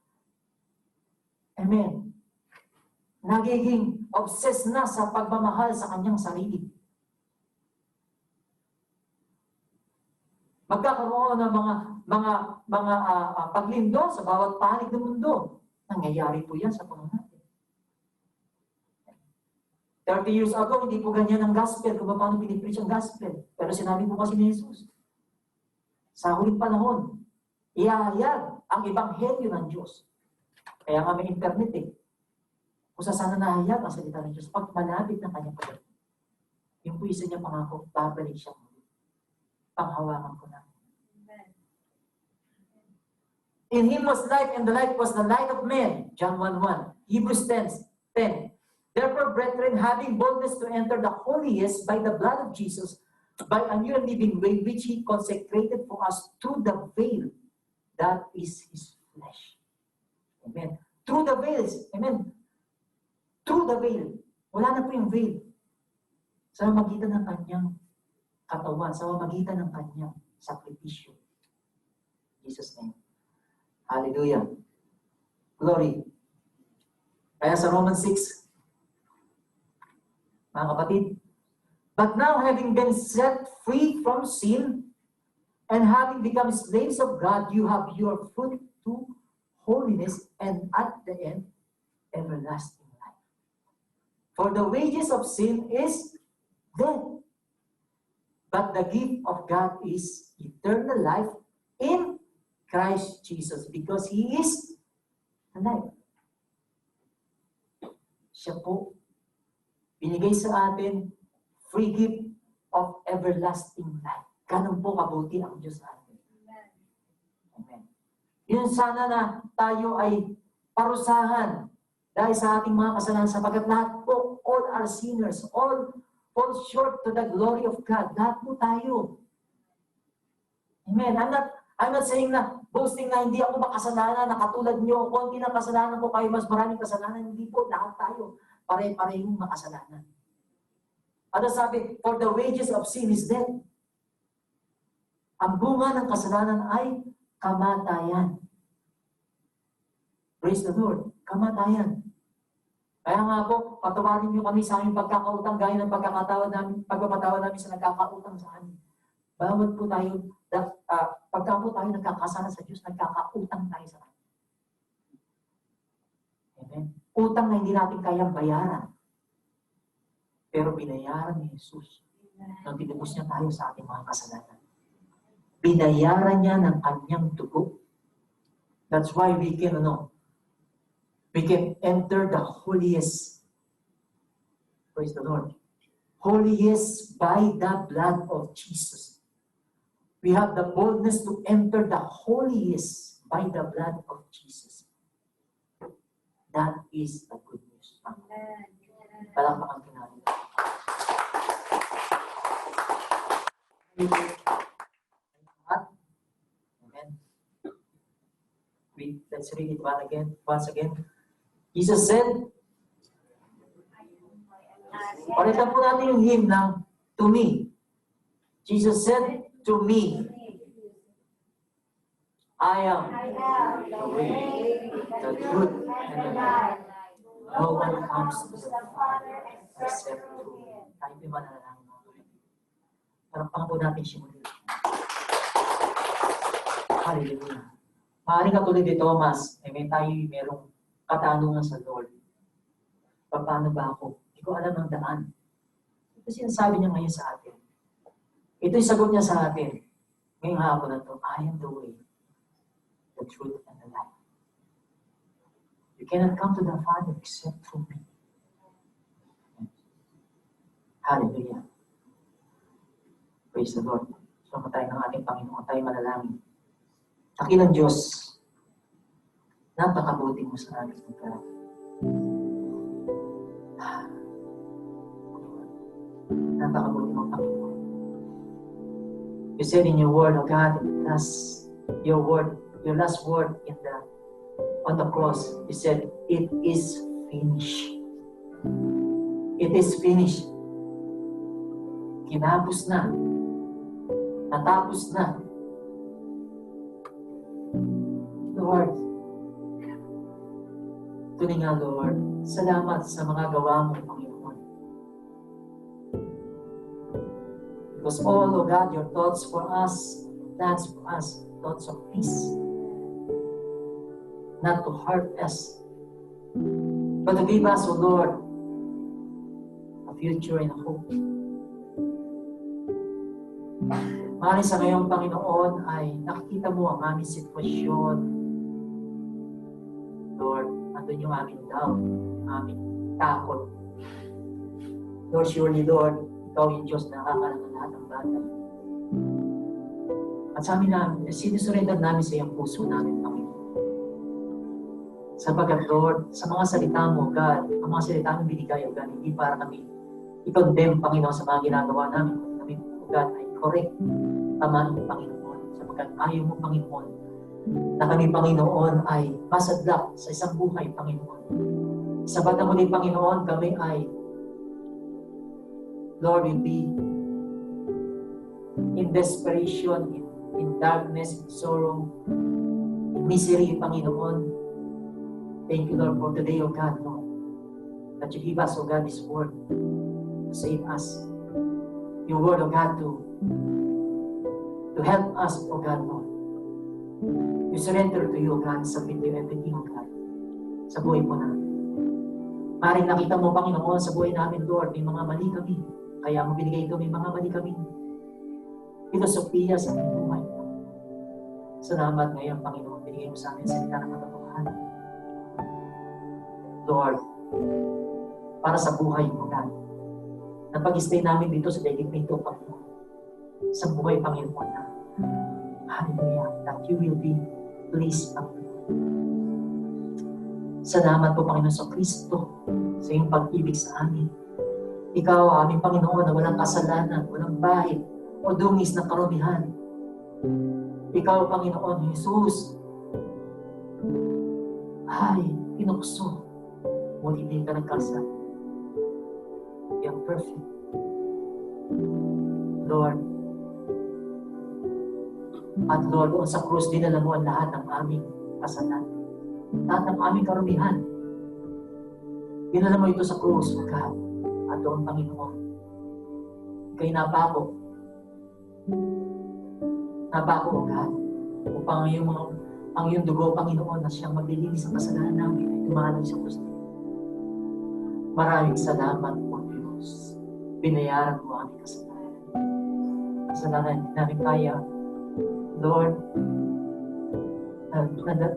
amen, nagiging obsessed na sa pagmamahal sa kanyang sarili. Magkakaroon ng mga paglindol sa bawat panig ng mundo. Nangyayari po yan sa panahon natin. 30 years ago, hindi po ganyan ang gospel, kung paano pinipreach ang gospel. Pero sinabi po kasi ni Jesus, sa huling panahon, ihahayag ang ebanghelyo ng Diyos. Kaya nga may internet eh. Kung saan na nahayag ang salita ng Diyos, pag malapit ng kanyang pagdating. Yung po isa niya pangako, babalik siya. Panghawakan ko na. In him was life, and the life was the light of men. John 1:1. Hebrews 10:10. Therefore, brethren, having boldness to enter the holiest by the blood of Jesus, by a new and living way which he consecrated for us through the veil, that is his flesh. Amen. Through the veils. Amen. Through the veil. Wala na po yung veil. Sa magitan ng kanyang katawan, sa magitan ng kanyang sakripisyo. In Jesus' name. Hallelujah. Glory. Kaya sa Romans 6, mga kapatid, but now having been set free from sin and having become slaves of God, you have your fruit to holiness and at the end, everlasting life. For the wages of sin is death, but the gift of God is eternal life in Christ Jesus, because He is alive. Siya po, binigay sa atin free gift of everlasting life. Ganun po kabuti ang Diyos sa atin. Amen. Yun sana na tayo ay parusahan dahil sa ating mga kasalanan, sapagkat lahat po, all are sinners, all fall short to the glory of God. Lahat po tayo. Amen. I'm not saying na boasting na hindi ako makasalanan, na katulad niyo, konti ng kasalanan ko, kayo mas maraming kasalanan. Hindi po, lahat tayo. Pare-parehong makasalanan. Ano sabi? For the wages of sin is death. Ang bunga ng kasalanan ay kamatayan. Praise the Lord. Kamatayan. Kaya nga po, patawarin niyo kami sa aming pagkakautang gaya ng pagpapatawad namin sa nagkakautang sa amin. Bawat po tayo, pagka po tayo nagkakasala sa Diyos, nagkakautang tayo sa Kanya. Amen. Utang na hindi natin kayang bayaran. Pero binayaran ni Jesus nang tinubos niya tayo sa ating mga kasalanan. Binayaran niya ng kanyang dugo. That's why we can enter the holiest. Praise the Lord. Holiest by the blood of Jesus. We have the boldness to enter the holiest by the blood of Jesus. That is the good news. Amen. Palakpakan ko natin. Amen. Let's read it once again. Jesus said, palitan po natin yung hymn ng to me. Jesus said, to me, I am the way, the truth, and the life. No one comes to the Father except through Him. Tayo po mananalangin mga kapatid. Parampang po natin siya muli. Hallelujah. Maaaring katulad ni Thomas, merong katanungan sa Lord. Paano ba ako? Hindi ko alam ang daan. Ito sinasabi niya ngayon sa atin. Ito'y sagot niya sa atin. Ngayong hapon na ito, I am the way, the truth, and the life. You cannot come to the Father except through me. Hallelujah. Praise the Lord. Sumama tayo ng ating Panginoon, tayo manalangin. Dakilang Diyos, napakabuti mo sa ating pagkakas. Napakabuti mo, Panginoon. You said in your word, oh God, your last word on the cross, you said, it is finished. It is finished. Kinapos na. Natapos na. Lord, tuloy nga, Lord, salamat sa mga gawa mo, Panginoon. Because all, oh God, your thoughts for us plans for us, thoughts of peace, not to hurt us, but to give us, O Lord, a future and a hope. Maaaring sa ngayong Panginoon ay nakikita mo ang aming sitwasyon. Lord, andun yung aming doubt, aming takot. Lord, surely, Lord, Ikaw yung Diyos na nakakalam ng lahat ng bagay. At sa amin namin, sinusurrender namin sa iyong puso namin, Panginoon. Sapagat, Lord, sa mga salita mo, God, ang mga salita mo binigay, O God, hindi para kami i-condemn, Panginoon, sa mga ginagawa namin. Kami, O God, ay correct. Tamaan mo, Panginoon. Sapagat ayaw mo, Panginoon, na kami, Panginoon, ay masadlak sa isang buhay, Panginoon. Sabat na muli, Panginoon, kami ay, Lord, will be in desperation, in darkness, in sorrow, in misery, Panginoon. Thank you, Lord, for today, O God, Lord, that you give us, O God, this word to save us. Your word, O God, to help us, O God, Lord. We surrender to you, O God, submit to you everything, O God, sa buhay po namin. Maring nakita mo, Panginoon, sa buhay namin, Lord, may mga mali kami. Kaya mo binigay ito, may mga mali kami. Filosofiya sa aming buhay. Salamat ngayon, Panginoon, binigay mo sa amin salita ng katotohanan. Lord, para sa buhay mo, God, na pag-stay namin dito sa daigdig na ito, Panginoon, sa buhay, Panginoon, na hallelujah, that you will be pleased, Panginoon. Salamat po, Panginoon, sa Kristo, sa iyong pag-ibig sa amin. Ikaw, aming Panginoon, na walang kasalanan, walang bahid, o dungis ng karumihan. Ikaw, Panginoon, Jesus, ay pinukso, ngunit hindi ka nagkasal. You're perfect. Lord, at Lord, doon sa krus, dinala mo ang lahat ng aming kasalanan. Lahat ng aming karumihan. Dinala mo ito sa krus, O God. At doon, Panginoon, ika'y napako. Napako, O God, upang ang iyong dugo, Panginoon, na siyang maglilinis ang kasalanan namin ay tumalag sa krus. Maraming salamat po, Diyos. Binayaran mo aming kasalanan. Kasalanan hindi namin kaya, Lord,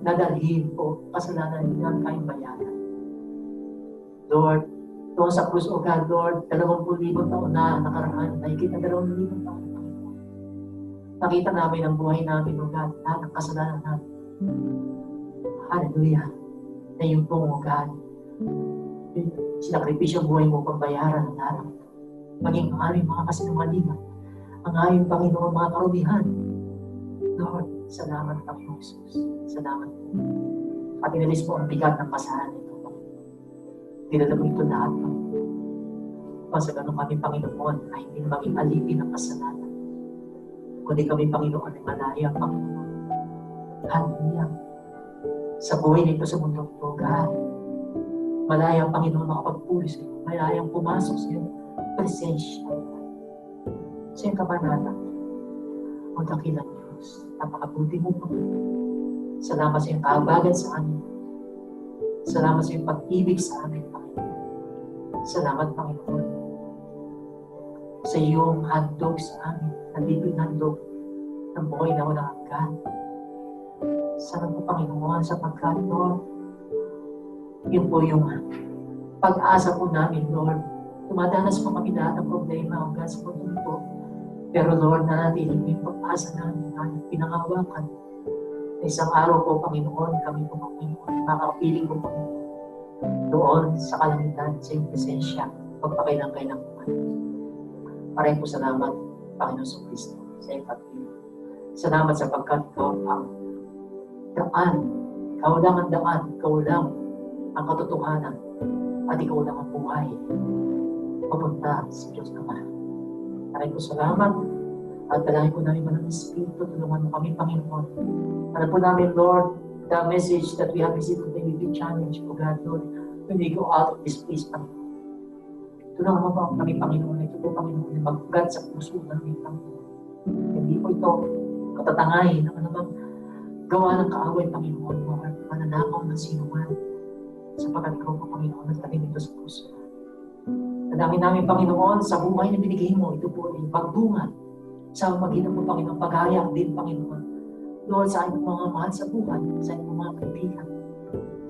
nadalhin po, kasalanan hindi namin kayang bayaran. Lord, doon sa krus, O God, Lord, 20,000 taon na nakaraan, nakikita 20,000 taon, Panginoon. Nakita namin ang buhay namin, O God, lahat ng kasalanan namin. Hallelujah. Na yun po, O God, sinakripisyo ang buhay mo pang bayaran ng lahat. Maging ang aming mga kasinungalingan, ang aming Panginoon, mga karumihan. Lord, salamat, Panginoon Jesus. Salamat po. At inalis mo ang bigat ng kasalanan ito, Panginoon. Dinala mo ito lahat, Panginoon. Sa ganun kami, Panginoon, ay hindi maging alipin ng kasalanan. Kundi kami, Panginoon, ay malaya, Panginoon. Hallelujah. Sa buhay nito sa mundo ito, God, malaya ang Panginoon makapagpuli sa iyo. Malaya ang pumasok sa iyo. Presensya. Sa iyong kabanata. Ang dakilang Diyos. Napakabuti mo, Panginoon. Salamat sa iyong kaabagan sa amin. Salamat sa iyong pag-ibig sa amin, Panginoon. Salamat, Panginoon, sa iyong handog sa amin. Nandito yung handog ng buhay na walang hanggan. Salamat po, Panginoon, sapagkat, Lord, yun po yung pag-asa po namin, Lord. Tumadanas po kami lahat ng problema, O God, sa mundo ito. Pero, Lord, nanatiling mo yung pag-asa namin na pinangawakan. Na isang araw po, Panginoon, kami po, Panginoon, makapiling po, Panginoon, doon sa kalangitan, sa iyong presensya, pagpakailang-kailang po. Maraming po salamat, Panginoon sa Kristo, sa iyong pag-ibig. Salamat sapagkat ikaw ang daan. Ikaw lang ang daan. Ikaw lang ang katotohanan. At ikaw lang ang buhay. Papunta sa Diyos naman. Maraming po salamat. At dalahin po namin ng Espiritu. Tulungan mo kami, Panginoon. Alam po namin, Lord, the message that we have received today will be challenged, O God, Lord, when we go out of this place, Panginoon. Tulungan mo po kami, Panginoon. Ito po, Panginoon, na mag-ugat sa puso namin, Panginoon. Hindi po ito patatangayin, ang anumang gawa ng kaaway, Panginoon, Lord, mananakaw ng sino man, sapagkat ikaw po, Panginoon, nagtanim ito sa puso. Dalangin namin, Panginoon, sa buhay na binigay mo, ito po ay pagbunga sa magitan mo, Panginoon, paghayak din, Panginoon. Lord, sa aming mga mahal sa buhay, sa aming mga kaibigan,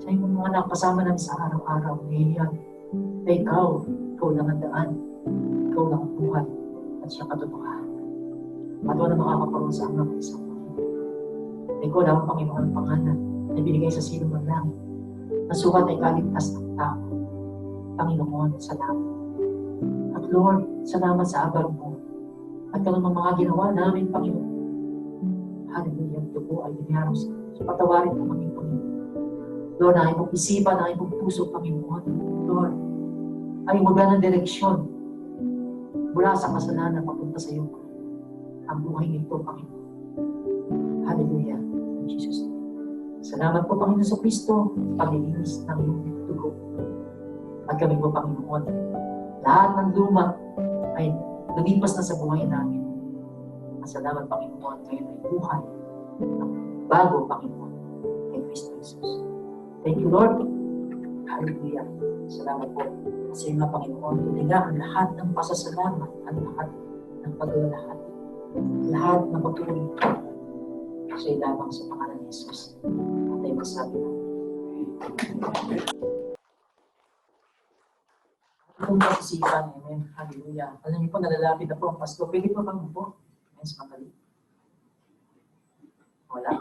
sa aming mga nakasama namin sa araw-araw, ngayon, na ikaw lang ang daan, ikaw lang ang buhay, at siya katotohanan. At wala makakaparoon sa amin ng isang Panginoon. Ikaw lang ang Panginoon ang pangalan na binigay sa sino ng langit. Nasukat ay kaligtas ng tao. Panginoon, salamat. At Lord, salamat sa abag mo. At kung mga ginawa namin, Panginoon, hallelujah, ito po ay biniyarang sa patawarin mo kami, Panginoon. Lord, na pong isipan, na pong puso, Panginoon. Lord, ay magana direksyon mula sa kasalanan papunta sa iyo, ang buhay nito, Panginoon. Hallelujah. In Jesus' name. Salamat po, Panginoon sa Kristo, paglilinis ng iyong dugo. At kami po, Panginoon, lahat ng luma ay lumipas na sa buhay namin. At salamat, Panginoon, ngayon ay buhay ng bago, Panginoon, kay Kristo Jesus. Thank you, Lord. Hallelujah. Salamat po. Kasi nga, Panginoon, tuloy nga ang lahat ng pasasalamat, ang lahat ng paglalahati, lahat ng pagtuloy kasi lamang sa pangalan ni Jesus. At ay masabi na. Kung pasisipan, amen. Hallelujah. Alam niyo po, nalalapit na po ang Pasko. Pwede po bang po? Amen, sa makali. Wala.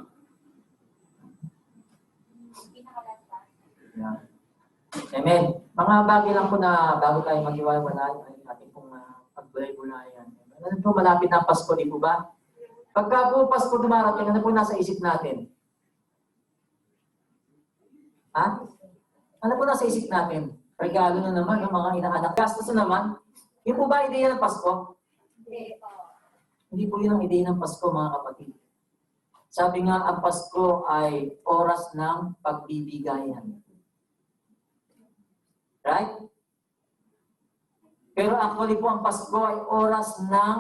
Yeah. Amen. Mga bagay lang po na bago tayo mag-iwalay ay ating pong pagbulay-bulayan. Alam po, malapit na ang Pasko, di po ba? Pagka po Pasko dumarating, ano po nasa isip natin? Ha? Ano po nasa isip natin? Regalo na naman, yung mga inaanak. Gastos na naman. Yun po ba ideya ng Pasko? Hindi po yun ang ideya ng Pasko, mga kapatid. Sabi nga, ang Pasko ay oras ng pagbibigayan. Right? Pero actually po, ang Pasko ay oras ng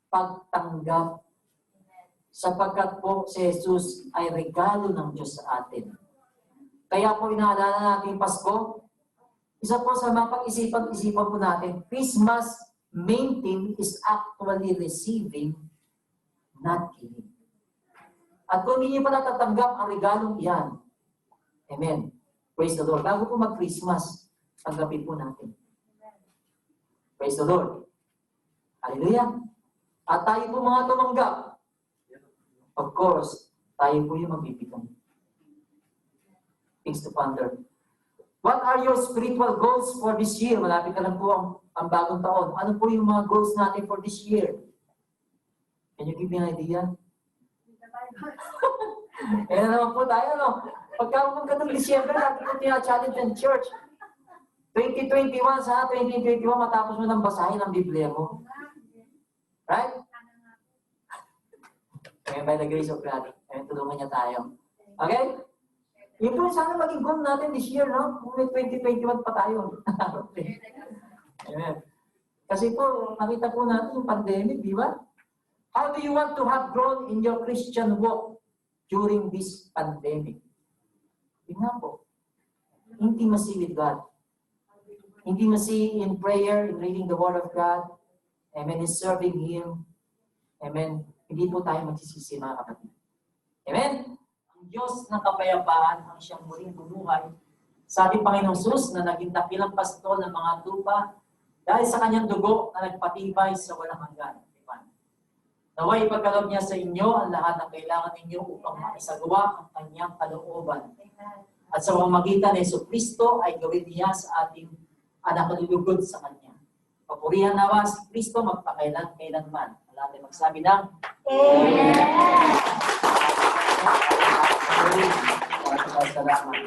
pagtanggap. Sapagkat po si Jesus ay regalo ng Diyos sa atin. Kaya po inaalala natin Pasko, isa po sa mapag-isipan po natin, Christmas main theme is actually receiving, not giving. At kung hindi pa natatanggap ang regalong iyan, amen. Praise the Lord. Bago po mag-Christmas, tanggapin po natin. Praise the Lord. Hallelujah. At tayo po mga tumanggap, of course, tayo po yung magbibigay. Things to ponder. What are your spiritual goals for this year? Malapit na lang po ang bagong taon. Ano po yung mga goals natin for this year? Can you give me an idea? Eh naman po tayo, no? Pagka magkatong December, natin po tina-challenge ng church. 2021, sa 2021, matapos mo nang basahin ang Biblia mo. Right? Kaya by the grace of God, tulungan niya tayo. Okay? Yun po, sana maging goal natin this year, no? Kung may 2021 pa tayo. Amen. Kasi po, nakita po natin yung pandemic, di ba? How do you want to have grown in your Christian walk during this pandemic? Yun nga po. Intimacy with God. Intimacy in prayer, in reading the Word of God. Amen. In serving Him. Amen. Hindi po tayo magsisisi, mga kapatid. Amen? Ang Diyos ng kapayapaan ang siyang muling bumuhay. Sabi Panginoong Sus na naging dakilang pasto ng mga tupa dahil sa kanyang dugo na nagpatibay sa walang hanggan. Naway ipagkaloob niya sa inyo ang lahat ng kailangan ninyo upang maisagawa ang kanyang kalooban. At sa pamamagitan ni Jesucristo ay gawin niya sa ating anak kalulugod sa kanya. Papurihan nawa si Kristo magpakailan-kailanman. Lahat ay magsabi ng Amen. Salamat.